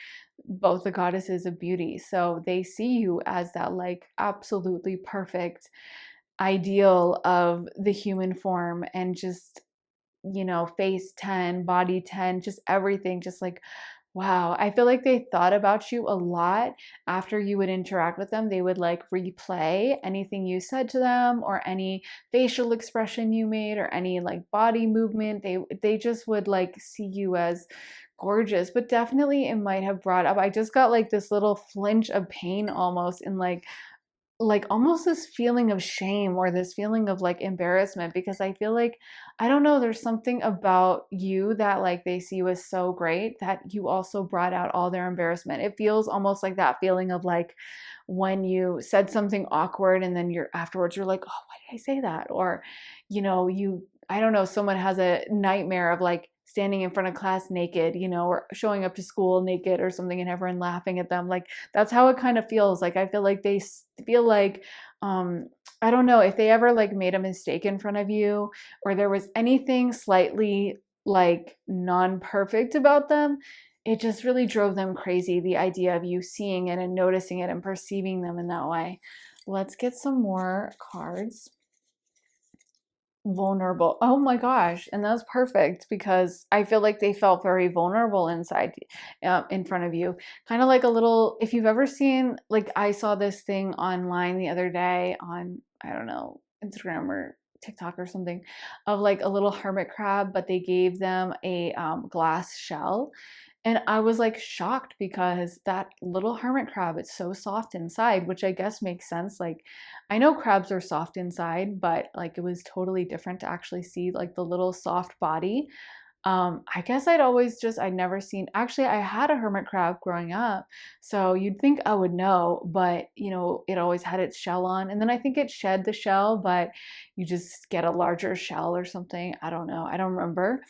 both the goddesses of beauty. So they see you as that like absolutely perfect ideal of the human form and just, face 10, body 10, just everything, just like wow, I feel like they thought about you a lot after you would interact with them. They would like replay anything you said to them or any facial expression you made or any like body movement. They just would like see you as gorgeous, but definitely it might have brought up. I just got like this little flinch of pain almost in like almost this feeling of shame or this feeling of like embarrassment because I feel like I don't know, there's something about you that like they see you as so great that you also brought out all their embarrassment. It feels almost like that feeling of like when you said something awkward and then you're afterwards you're like, "Oh, why did I say that?" Or you I don't know, someone has a nightmare of like standing in front of class naked, or showing up to school naked or something and everyone laughing at them. Like that's how it kind of feels. Like I feel like they feel like I don't know if they ever like made a mistake in front of you or there was anything slightly like non-perfect about them, it just really drove them crazy, the idea of you seeing it and noticing it and perceiving them in that way. Let's get some more cards. Vulnerable. Oh my gosh. And that was perfect because I feel like they felt very vulnerable inside in front of you. Kind of like a little, if you've ever seen, like I saw this thing online the other day on, I don't know, Instagram or TikTok or something of like a little hermit crab, but they gave them a glass shell. And I was like shocked because that little hermit crab, it's so soft inside, which I guess makes sense. Like, I know crabs are soft inside, but like it was totally different to actually see like the little soft body. I guess I'd never seen, actually, I had a hermit crab growing up. So you'd think I would know, but it always had its shell on. And then I think it shed the shell, but you just get a larger shell or something. I don't know. I don't remember.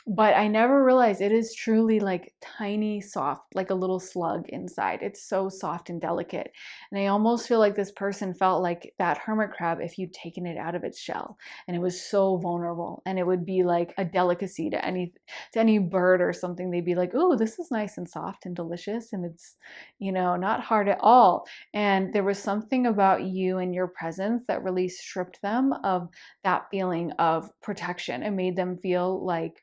But I never realized it is truly like tiny, soft, like a little slug inside. It's so soft and delicate. And I almost feel like this person felt like that hermit crab if you'd taken it out of its shell. And it was so vulnerable. And it would be like a delicacy to any bird or something. They'd be like, "Oh, this is nice and soft and delicious. And it's, not hard at all." And there was something about you and your presence that really stripped them of that feeling of protection and made them feel like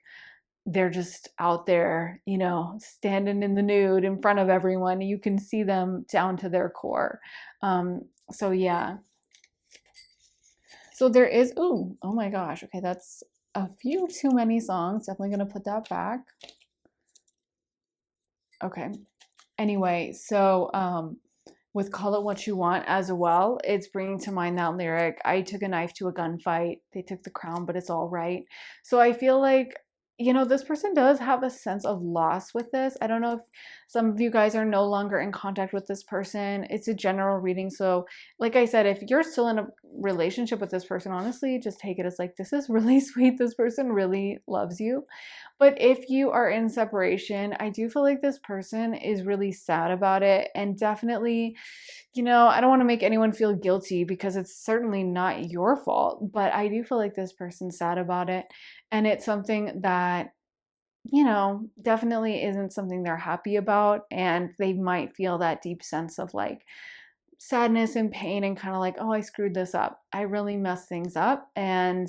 they're just out there, standing in the nude in front of everyone. You can see them down to their core. So yeah. So there is, oh my gosh. Okay, that's a few too many songs. Definitely gonna put that back. Okay. Anyway, so with Call It What You Want as well, it's bringing to mind that lyric, I took a knife to a gunfight. They took the crown, but it's all right. So I feel like, this person does have a sense of loss with this. I don't know if some of you guys are no longer in contact with this person. It's a general reading. So, like I said, if you're still in a relationship with this person, honestly, just take it as like, this is really sweet. This person really loves you. But if you are in separation, I do feel like this person is really sad about it, and definitely, I don't want to make anyone feel guilty because it's certainly not your fault, but I do feel like this person's sad about it. And it's something that, definitely isn't something they're happy about. And they might feel that deep sense of like sadness and pain and kind of like, oh, I screwed this up. I really messed things up. And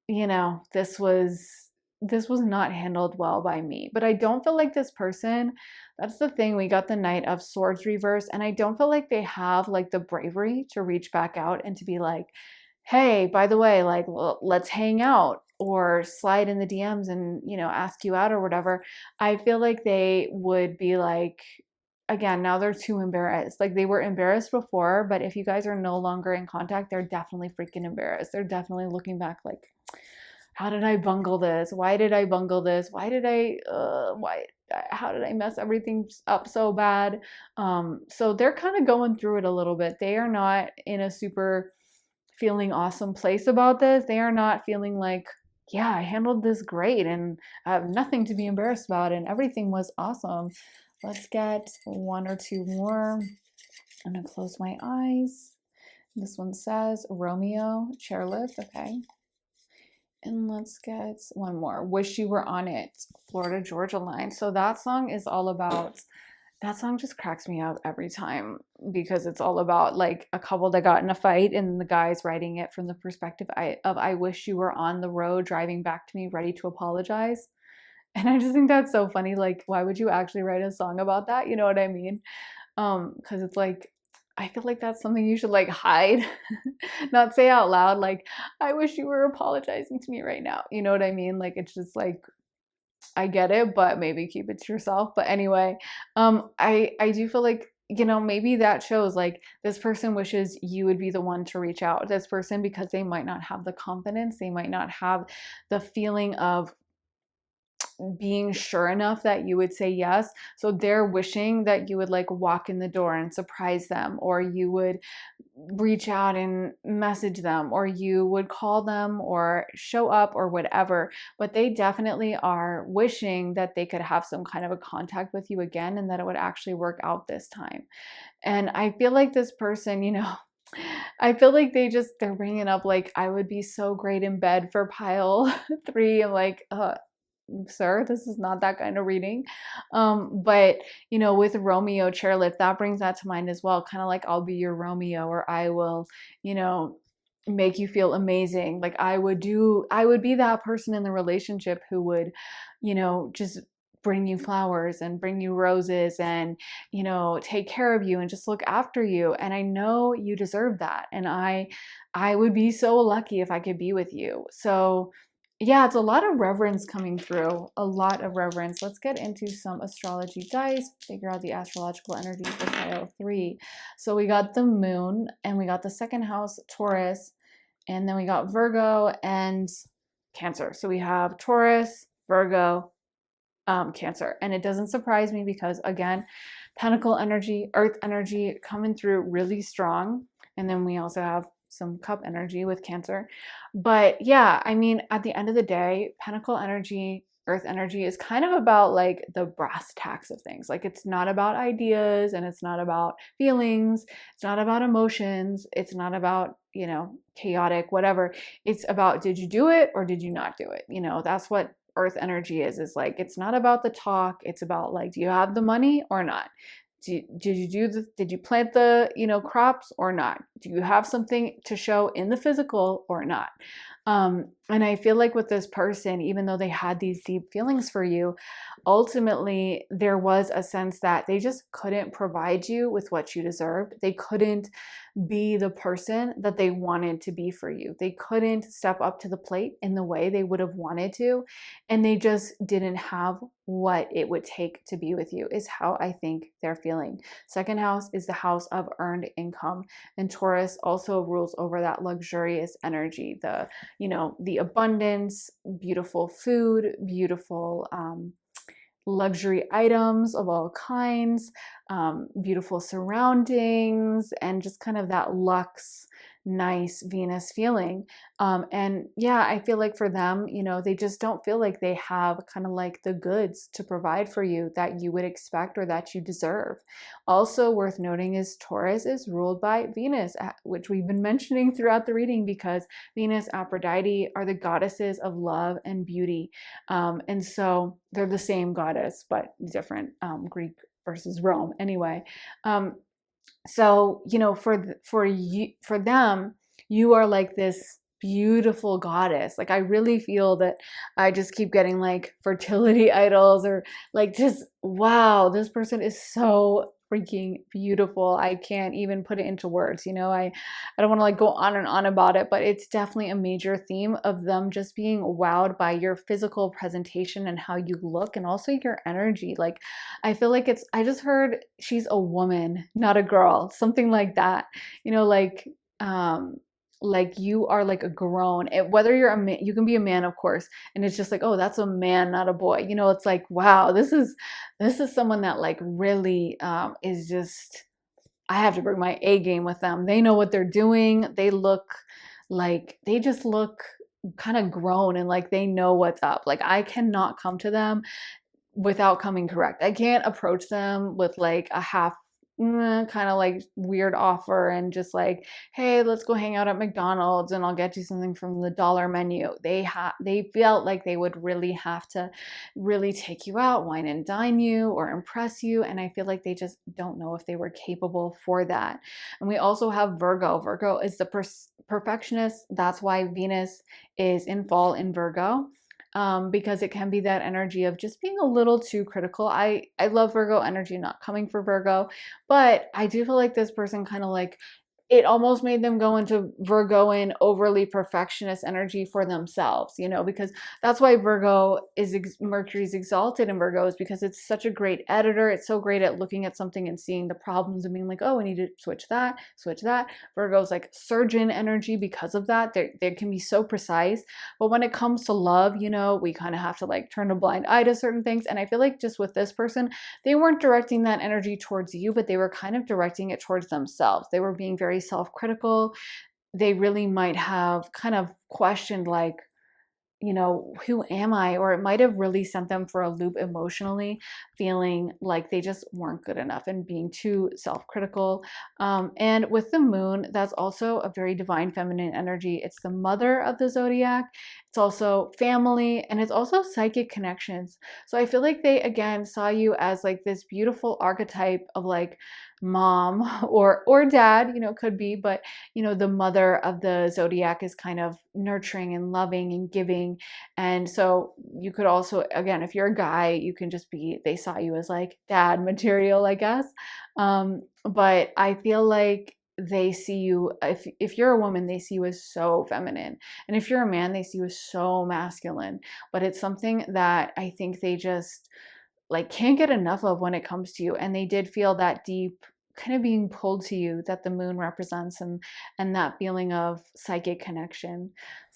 this was not handled well by me. But I don't feel like this person, that's the thing, we got the Knight of Swords reverse, and I don't feel like they have like the bravery to reach back out and to be like, hey, by the way, like, well, let's hang out or slide in the DMs and, ask you out or whatever. I feel like they would be like, again, now they're too embarrassed. Like they were embarrassed before, but if you guys are no longer in contact, they're definitely freaking embarrassed. They're definitely looking back like, how did I bungle this? Why did I bungle this? How did I mess everything up so bad? So they're kind of going through it a little bit. They are not in a super feeling awesome place about this. They are not feeling like, yeah, I handled this great and I have nothing to be embarrassed about and everything was awesome. Let's get one or two more. I'm gonna close my eyes. This one says Romeo Chairlift. Okay. And let's get one more. Wish You Were on It, Florida Georgia Line. So that song is all about, that song just cracks me up every time because it's all about like a couple that got in a fight and the guy's writing it from the perspective of I wish you were on the road driving back to me ready to apologize. And I just think that's so funny. Like, why would you actually write a song about that? You know what I mean? Because it's like, I feel like that's something you should like hide, not say out loud. Like, I wish you were apologizing to me right now. You know what I mean? Like, it's just like, I get it, but maybe keep it to yourself. But anyway, I do feel like, maybe that shows like this person wishes you would be the one to reach out. This person, because they might not have the confidence, they might not have the feeling of being sure enough that you would say yes. So they're wishing that you would like walk in the door and surprise them, or you would reach out and message them, or you would call them or show up or whatever. But they definitely are wishing that they could have some kind of a contact with you again and that it would actually work out this time. And I feel like this person, I feel like they're bringing up like, I would be so great in bed for pile three. I'm like, sir, this is not that kind of reading. But with Romeo Chairlift, that brings that to mind as well. Kind of like, I'll be your Romeo, or I will, make you feel amazing. Like I would be that person in the relationship who would, just bring you flowers and bring you roses and, take care of you and just look after you. And I know you deserve that. And I would be so lucky if I could be with you. So yeah, it's a lot of reverence coming through, a lot of reverence. Let's get into some astrology dice, figure out the astrological energy for pile 3. So we got the moon and we got the second house, Taurus, and then we got Virgo and Cancer. So we have Taurus, Virgo, Cancer. And it doesn't surprise me because, again, Pentacle energy, Earth energy coming through really strong. And then we also have some cup energy with Cancer. But yeah, I mean, at the end of the day, Pentacle energy, earth energy is kind of about like the brass tacks of things. Like it's not about ideas and it's not about feelings. It's not about emotions. It's not about, chaotic, whatever. It's about, did you do it or did you not do it? That's what earth energy is like, it's not about the talk. It's about like, do you have the money or not? Did you plant the, crops or not? Do you have something to show in the physical or not? And I feel like with this person, even though they had these deep feelings for you, ultimately there was a sense that they just couldn't provide you with what you deserved. They couldn't be the person that they wanted to be for you. They couldn't step up to the plate in the way they would have wanted to. And they just didn't have what it would take to be with you, is how I think they're feeling. Second house is the house of earned income. And Taurus also rules over that luxurious energy, the abundance, beautiful food, beautiful luxury items of all kinds, beautiful surroundings, and just kind of that luxe, nice Venus feeling. And yeah, I feel like for them, they just don't feel like they have kind of like the goods to provide for you that you would expect or that you deserve. Also worth noting is Taurus is ruled by Venus, which we've been mentioning throughout the reading, because Venus, Aphrodite are the goddesses of love and beauty. And so they're the same goddess, but different, Greek versus Rome. Anyway, so for them, you are like this beautiful goddess. Like I really feel that I just keep getting like fertility idols, or like just wow, this person is so freaking beautiful. I can't even put it into words. I don't want to like go on and on about it, but it's definitely a major theme of them just being wowed by your physical presentation and how you look, and also your energy. Like I feel like I just heard she's a woman, not a girl, something like that. Like you are like a grown, whether you're a man, you can be a man, of course, and it's just like, oh, that's a man, not a boy. It's like, wow, this is someone that like really is just, I have to bring my A game with them. They know what they're doing. They just look kind of grown, and like they know what's up. Like I cannot come to them without coming correct. I can't approach them with like a half kind of like weird offer and just like, hey, let's go hang out at McDonald's and I'll get you something from the dollar menu. They felt like they would really have to really take you out, wine and dine you, or impress you. And I feel like they just don't know if they were capable for that. And we also have Virgo. Virgo is the perfectionist. That's why Venus is in fall in Virgo. Because it can be that energy of just being a little too critical. I love Virgo energy, not coming for Virgo, but I do feel like this person kind of like, it almost made them go into Virgoan overly perfectionist energy for themselves, because that's why Mercury's exalted in Virgo, is because it's such a great editor. It's so great at looking at something and seeing the problems and being like, oh, we need to switch that. Virgo's like surgeon energy because of that. They can be so precise. But when it comes to love, we kind of have to like turn a blind eye to certain things. And I feel like just with this person, they weren't directing that energy towards you, but they were kind of directing it towards themselves. They were being very self-critical. They really might have kind of questioned like, who am I? Or it might have really sent them for a loop emotionally, feeling like they just weren't good enough and being too self-critical. And with the moon, that's also a very divine feminine energy. It's the mother of the zodiac. It's also family, and it's also psychic connections. So I feel like they again saw you as like this beautiful archetype of like mom or dad, could be, but the mother of the zodiac is kind of nurturing and loving and giving. And so you could also, again, if you're a guy, you can just be, they saw you as like dad material, I guess. But I feel like they see you, if you're a woman, they see you as so feminine. And if you're a man, they see you as so masculine. But it's something that I think they just like can't get enough of when it comes to you. And they did feel that deep kind of being pulled to you that the moon represents, and that feeling of psychic connection.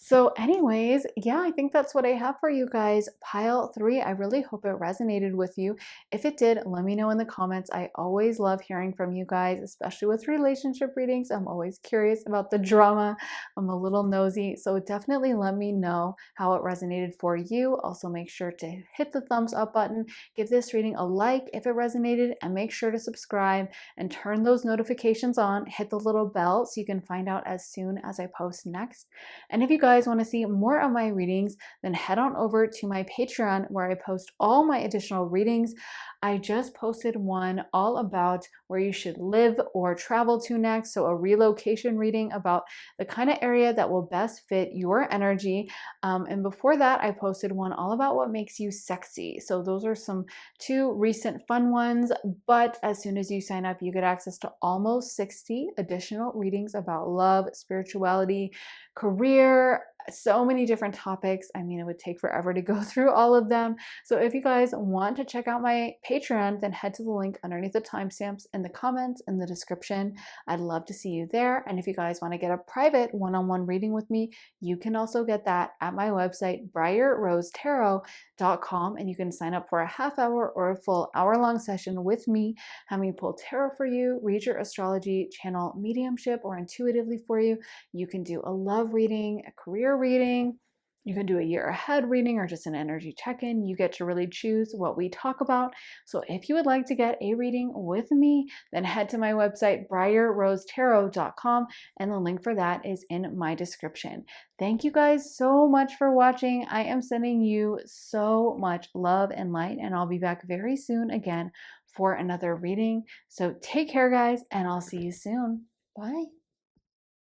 So anyways, yeah, I think that's what I have for you guys. Pile 3, I really hope it resonated with you. If it did, let me know in the comments. I always love hearing from you guys, especially with relationship readings. I'm always curious about the drama. I'm a little nosy, so definitely let me know how it resonated for you. Also, make sure to hit the thumbs up button, give this reading a like if it resonated, and make sure to subscribe and turn those notifications on. Hit the little bell so you can find out as soon as I post next. And if you guys want to see more of my readings, then head on over to my Patreon where I post all my additional readings. I just posted one all about where you should live or travel to next. So a relocation reading about the kind of area that will best fit your energy. And before that, I posted one all about what makes you sexy. So those are some 2 recent fun ones. But as soon as you sign up, you get access to almost 60 additional readings about love, spirituality, career, so many different topics. I mean, it would take forever to go through all of them. So if you guys want to check out my Patreon, then head to the link underneath the timestamps in the comments in the description. I'd love to see you there. And if you guys want to get a private one-on-one reading with me, you can also get that at my website, briarrosetarot.com, and you can sign up for a half hour or a full hour-long session with me, have me pull tarot for you, read your astrology, channel mediumship or intuitively for you. You can do a love reading, a career reading. You can do a year ahead reading or just an energy check-in. You get to really choose what we talk about. So if you would like to get a reading with me, then head to my website, briarrosetarot.com, and the link for that is in my description. Thank you guys so much for watching. I am sending you so much love and light, and I'll be back very soon again for another reading. So take care, guys, and I'll see you soon. Bye.